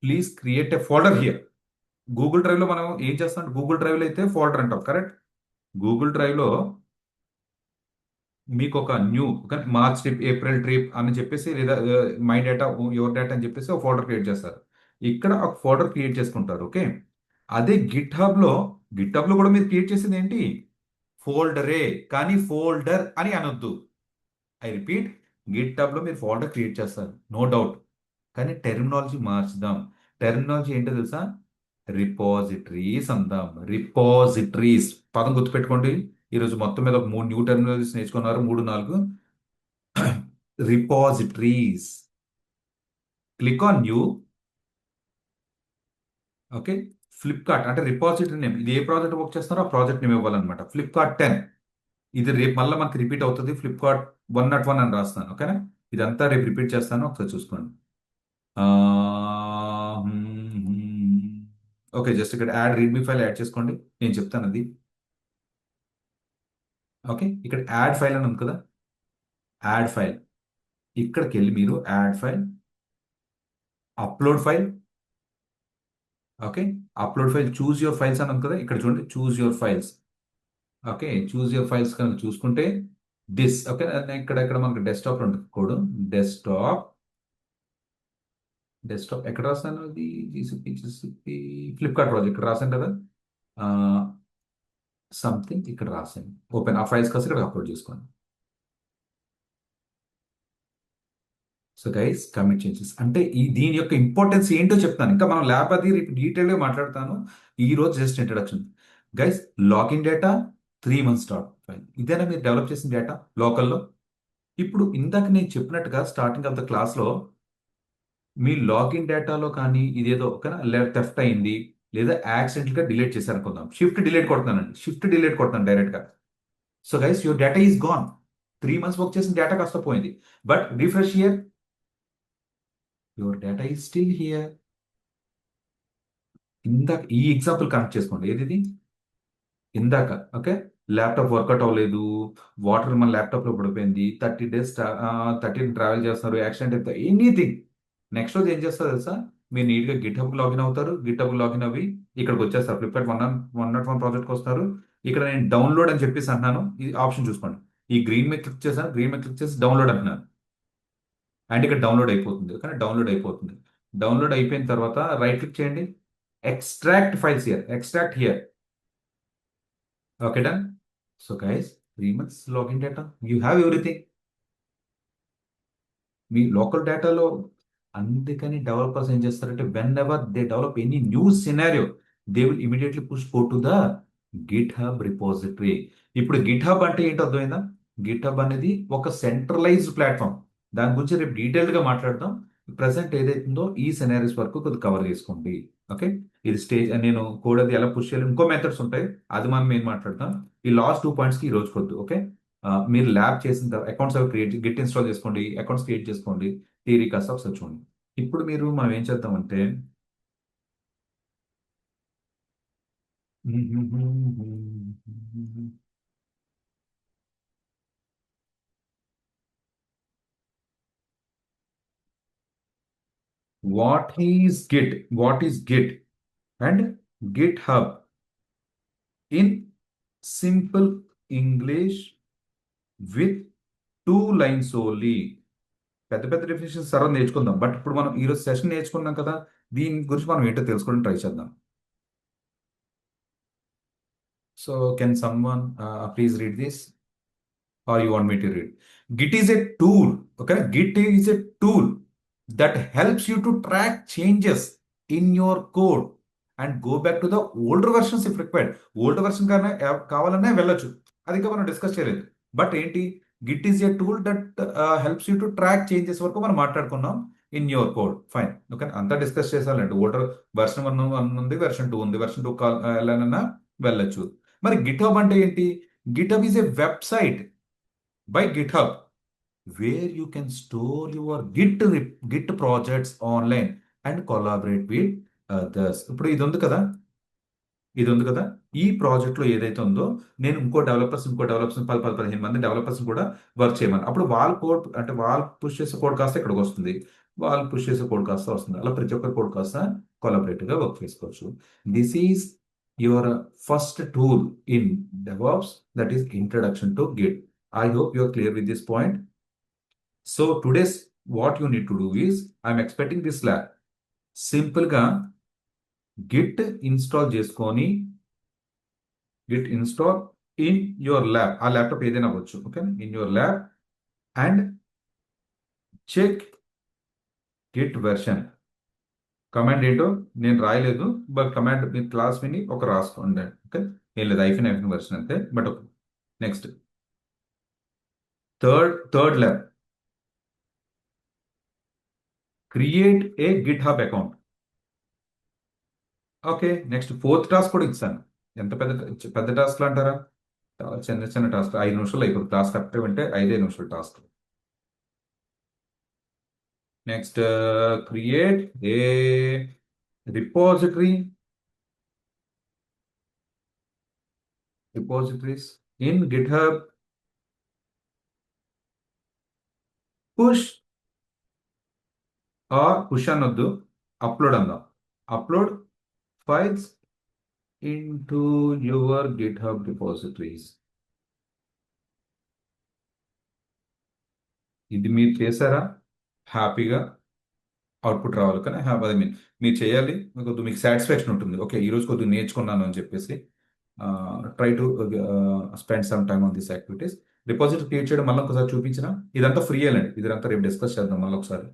please create a folder here. Google డ్రైవ్లో మనం ఏం చేస్తాం? గూగుల్ డ్రైవ్లో అయితే ఫోల్డర్ అంటాం, కరెక్ట్? గూగుల్ డ్రైవ్లో మీకు ఒక new March trip, April trip అని చెప్పేసి, లేదా మై డేటా, యువర్ డేటా అని చెప్పేసి ఒక ఫోల్డర్ క్రియేట్ చేస్తారు. ఇక్కడ ఒక ఫోల్డర్ క్రియేట్ చేసుకుంటారు. ఓకే, అదే గిట్ హబ్లో కూడా మీరు క్రియేట్ చేసేది ఏంటి? ఫోల్డరే, కానీ ఫోల్డర్ అని అనొద్దు. ఐ రిపీట్, గిట్ హబ్లో మీరు ఫోల్డర్ క్రియేట్ చేస్తారు, నో డౌట్. కానీ టెర్మినాలజీ మార్చుదాం. టెర్మినాలజీ ఏంటో తెలుసా? రిపాజిటరీస్ అందాం. రిపాజిటరీస్ పదం గుర్తుపెట్టుకోండి. ఈరోజు మొత్తం మీద ఒక 3 న్యూ టెర్మినాలజీస్ నేర్చుకున్నారు. 3, 4 repositories. Click on new. Okay, Flipkart అంటే రిపాజిటరీ నేమ్. ఇది ఏ ప్రాజెక్ట్ వర్క్ చేస్తారో ఆ ప్రాజెక్ట్ నేమ్ ఇవ్వాలన్నమాట. ఫ్లిప్కార్ట్ 10. ఇది రేపు మళ్ళీ మనకి రిపీట్ అవుతుంది. ఫ్లిప్కార్ట్ 101 అని రాస్తాను. ఓకేనా? ఇదంతా రేపు రిపీట్ చేస్తాను, ఒకసారి చూసుకోండి. ఓకే, జస్ట్ ఇక్కడ యాడ్ రీడ్మీ ఫైల్ యాడ్ చేసుకోండి. నేను చెప్తాను అది. ఓకే, ఇక్కడ యాడ్ ఫైల్ అని ఉంది కదా, యాడ్ ఫైల్. ఇక్కడికి వెళ్ళి మీరు add file, upload file. Okay, upload file, choose your files అని ఉంది కదా, ఇక్కడ చూడండి, choose your files. Okay, choose your files కనుక చూసుకుంటే దిస్. ఓకే, ఇక్కడ ఇక్కడ మనకు డెస్క్టాప్ ఉంటుంది కోడ్. డెస్క్టాప్ డెస్క్టాప్ ఎక్కడ రాస్తాను? అది జీసీపీ ఫ్లిప్కార్ట్ ప్రాజెక్ట్ ఇక్కడ రాశాను కదా, సంథింగ్ ఇక్కడ రాశాను. ఓపెన్ ఆ ఫైల్స్ కాస్త ఇక్కడ అప్లోడ్ చేసుకోండి. సో గైస్, కమిట్ చేంజెస్ అంటే దీని యొక్క ఇంపార్టెన్స్ ఏంటో చెప్తాను. ఇంకా మనం ల్యాబ్ అది రేపు డీటెయిల్గా మాట్లాడతాను. ఈ రోజు just introduction. Guys, login data 3 months dot file. ఇదేనా మీరు డెవలప్ చేసిన డేటా లోకల్లో? ఇప్పుడు ఇందాక నేను చెప్పినట్టుగా స్టార్టింగ్ ఆఫ్ ద క్లాస్లో మీ లాగిన్ డేటాలో కానీ ఇదేదో థెఫ్ట్ అయింది లేదా యాక్సిడెంట్గా డిలీట్ చేశారు అనుకుందాం. షిఫ్ట్ డిలీట్ కొడుతున్నానండి, షిఫ్ట్ డిలీట్ కొడుతున్నాను డైరెక్ట్గా. So guys, your data is gone. 3 months work చేసిన డేటా కాస్త పోయింది. But refresh here, your data is still here. ఇందాక ఈ ఎగ్జాంపుల్ కనెక్ట్ చేసుకోండి. ఏది ఇందాక? ఓకే, ల్యాప్టాప్ వర్కౌట్ అవ్వలేదు, వాటర్ మన ల్యాప్టాప్లో పడిపోయింది, 30 days 13 ట్రావెల్ చేస్తున్నారు, యాక్సిడెంట్ అయితే ఎనీథింగ్. నెక్స్ట్ రోజు ఏం చేస్తారు తెలుసా? మీరు నీట్గా గిట్హబ్ లాగిన్ అవుతారు. గిట్హబ్ లాగిన్ అవి ఇక్కడికి వచ్చేస్తారు. ఫ్లిప్కార్ట్ 101 ప్రాజెక్ట్కి వస్తారు. ఇక్కడ నేను డౌన్లోడ్ అని చెప్పేసి అంటున్నాను. ఈ ఆప్షన్ చూసుకోండి. ఈ గ్రీన్ మీద క్లిక్ చేశాను, గ్రీన్ మీద క్లిక్ చేసి డౌన్లోడ్ అంటున్నాను. అండ్ ఇక్కడ డౌన్లోడ్ అయిపోతుంది. కానీ డౌన్లోడ్ అయిపోతుంది. డౌన్లోడ్ అయిపోయిన తర్వాత రైట్ క్లిక్ చేయండి, extract files here, extract here. Okay, done. So guys, 3 months login data, you have everything me local డేటాలో. అందుకని డెవలపర్స్ ఏం చేస్తారంటే when ever they develop any new scenario, they will immediately push go to the GitHub repository. ఇప్పుడు Git hub అంటే ఏంటో అర్థమైందా? Git hub అనేది ఒక సెంట్రలైజ్డ్ ప్లాట్ఫామ్. దాని గురించి రేపు డీటెయిల్గా మాట్లాడదాం. ప్రజెంట్ ఏదైతుందో ఈ సినారీస్ వరకు కొద్దిగా కవర్ చేసుకోండి. ఓకే, ఇది స్టేజ్. నేను కోడ్ అది ఎలా పుష్ చేయాలి, ఇంకో మెథడ్స్ ఉంటాయి, అది మనం ఏం మాట్లాడతాం. ఈ లాస్ట్ 2 pointsకి ఈ రోజు కొద్దు. ఓకే, మీరు ల్యాబ్ చేసిన తర్వాత అకౌంట్స్ అవి క్రియేట్, గిట్ ఇన్స్టాల్ చేసుకోండి, అకౌంట్స్ క్రియేట్ చేసుకోండి, థియరీ కాస్త ఒకసారి చూడండి. ఇప్పుడు మనం ఏం చేద్దామంటే what is Git and Git hub in simple English with 2 lines only. పెద్ద పెద్ద డెఫినేషన్స్ తర్వాత నేర్చుకుందాం. బట్ ఇప్పుడు మనం ఈరోజు సెషన్ నేర్చుకున్నాం కదా, దీని గురించి మనం ఏంటో తెలుసుకోవడం ట్రై చేద్దాం. So can someone please read this, or you want me to read? Git is a tool. Okay, Git is a tool that helps you to track changes in your code and go back to the older versions if required. Older version కావాలనే వెళ్ళొచ్చు, అది ఇంకా మనం discuss చేయలేదు. But ఏంటి, Git is a tool that helps you to track changes వరకు మనం మాట్లాడుకున్నాం in your code. Fine, okay, అంతా డిస్కస్ చేసాలండి. ఓల్డర్ వెర్షన్ 1 ఉంది, వెర్షన్ 2 ఉంది, వెర్షన్ 2 వెళ్ళాలన్నా వెళ్ళొచ్చు. మరి గిట్ హబ్ అంటే ఏంటి? Git hub is a website by GitHub where you can store your Git projects online and collaborate with others. ఇప్పుడు ఇది ఉంది కదా, ఈ ప్రాజెక్ట్లో ఏదైతే ఉందో, నేను ఇంకో డెవలపర్స్ 10-15 మంది డెవలపర్స్ కూడా వర్క్ చేయమని, అప్పుడు వాళ్ళ కోడ్ అంటే వాళ్ళు పుష్ చేసే కోడ్ కాస్త ఇక్కడికి వస్తుంది, వాళ్ళు పుష్ చేసే కోడ్ కాస్త వస్తుంది. అలా ప్రతి ఒక్కరి కోడ్ కాస్త కొలాబరేటివ్గా వర్క్ చేసుకోవచ్చు. This is your first tool in DevOps, that is introduction to Git. I hope you are clear with this point. So today's what you need to do is, I'm expecting this lab. Simple గా Git install చేసుకొని, Git install in your lab. ఆ laptop ఏదైనా అవ్వచ్చు. Okay, in your lab and check Git version command ఏంటో నేను రాయలేదు, but command మీరు class విని ఒక రాసుకోండి. ఓకే, ఏం లేదు, ఐఫిన్ వెర్షన్ అంతే. But next third lab, create a Git hub account. Okay, next fourth task కూడా ఇచ్చాను. ఎంత పెద్ద పెద్ద టాస్క్లు అంటారా? చాలా చిన్న చిన్న టాస్క్, 5 నిమిషాలు అయిపోతుంది. టాస్క్ కరెక్ట్ అంటే 5 నిమిషాలు task. Next create a repositories in GitHub, push push అనొద్దు, అప్లోడ్ అందాం. Upload files into your GitHub repositories. ఇది మీరు చేశారా, హ్యాపీగా అవుట్పుట్ రావాలి. కానీ అది మీరు చేయాలి, మీకు సాటిస్ఫాక్షన్ ఉంటుంది. ఓకే, ఈరోజు కొద్దిగా నేర్చుకున్నాను అని చెప్పేసి. Try to spend some time on this activities. Deposit create చేయడం మళ్ళీ ఒకసారి చూపించిన, ఇదంతా ఫ్రీ అండి. ఇదంతా రేపు డిస్కస్ చేద్దాం మళ్ళీ ఒకసారి.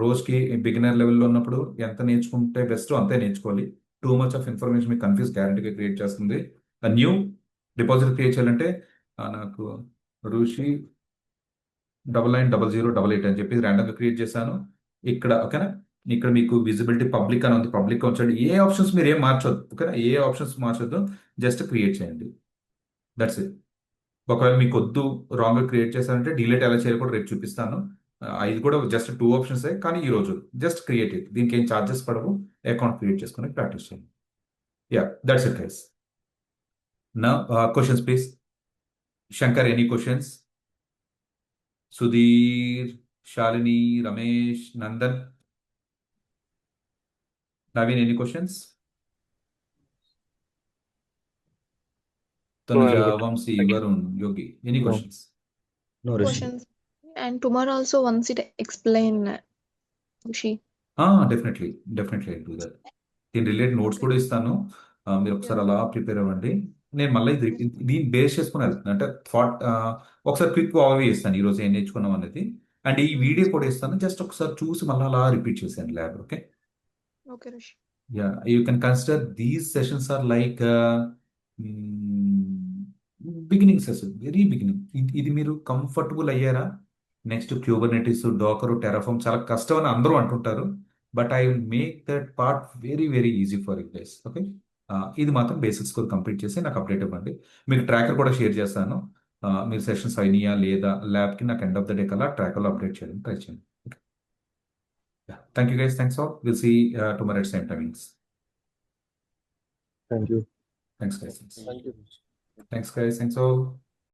రోజుకి బిగినర్ లెవెల్లో ఉన్నప్పుడు ఎంత నేర్చుకుంటే బెస్ట్ అంతే నేర్చుకోవాలి. టూ మచ్ ఆఫ్ ఇన్ఫర్మేషన్ మీకు కన్ఫ్యూజ్ గ్యారంటీగా క్రియేట్ చేస్తుంది. న్యూ డిపాజిట్ క్రియేట్ చేయాలంటే నాకు ఋషి 990088 అని చెప్పి ర్యాండమ్గా క్రియేట్ చేశాను. ఇక్కడ ఓకేనా, ఇక్కడ మీకు విజిబిలిటీ పబ్లిక్ అని ఉంది, పబ్లిక్ ఉంచండి. ఏ ఆప్షన్స్ మీరు ఏం మార్చొద్దు. ఓకేనా, ఏ ఆప్షన్స్ మార్చొద్దు, జస్ట్ క్రియేట్ చేయండి. That's it. ఒకవేళ మీకు వద్దు, రాంగ్గా క్రియేట్ చేశారంటే డిలీట్ ఎలా చేయాలో కూడా రేపు చూపిస్తాను. ఇది కూడా జస్ట్ 2 ఆప్షన్స్, కానీ ఈ రోజు జస్ట్ క్రియేట్ ఇట్. దీనికి ఏం ఛార్జెస్ పడవు. అకౌంట్ క్రియేట్ చేసుకుని ప్రాక్టీస్ చేయండి. Yeah, that's it guys. నా questions please. Shankar, any questions? Sudheer, Shalini, Ramesh, Nandan, Naveen, any questions? Tanuja, I'm good. Vamshi, Thank you. Varun, Yogi, any No. Questions? No, Rishi. Questions. And tomorrow also once it explain, Rishi. Definitely I do that. దీని related notes కూడా ఇస్తాను. మీరు ఒకసారి అలా prepare అవ్వండి. నేను మళ్ళీ దీన్ని బేస్ చేసుకుని వెళ్తాను. అంటే ఒకసారి క్విక్ ఓవర్వ్యూ ఇస్తాను ఈరోజు ఏం నేర్చుకున్నాం అనేది. అండ్ ఈ వీడియో కూడా ఇస్తాను. జస్ట్ ఒకసారి చూసి మళ్ళీ అలా రిపీట్ చేశాను lab. Okay, Okay, Rishi. yeah, you can consider these sessions are like beginning session, very beginning. ఇది మీరు కంఫర్టబుల్ అయ్యారా? నెక్స్ట్ క్యూబర్నెటిస్, డోకర్, టెరాఫామ్ చాలా కష్టం అని అందరూ అంటుంటారు. But I will make that part very very easy for you guys. Okay, ఇది మాత్రం బేసిక్స్ కూడా కంప్లీట్ చేసి నాకు అప్డేట్ ఇవ్వండి. మీకు ట్రాకర్ కూడా షేర్ చేస్తాను. మీరు సెషన్స్ అయినాయా లేదా ల్యాబ్కి నాకు ఎండ్ ఆఫ్ ద డే కల్లా ట్రాకర్లో అప్డేట్ చేయడం ట్రై చేయండి. Thank you guys. Thanks all. We'll see tomorrow at same timings. Thank you. Thanks guys. Thank you. Thanks guys. Thanks all.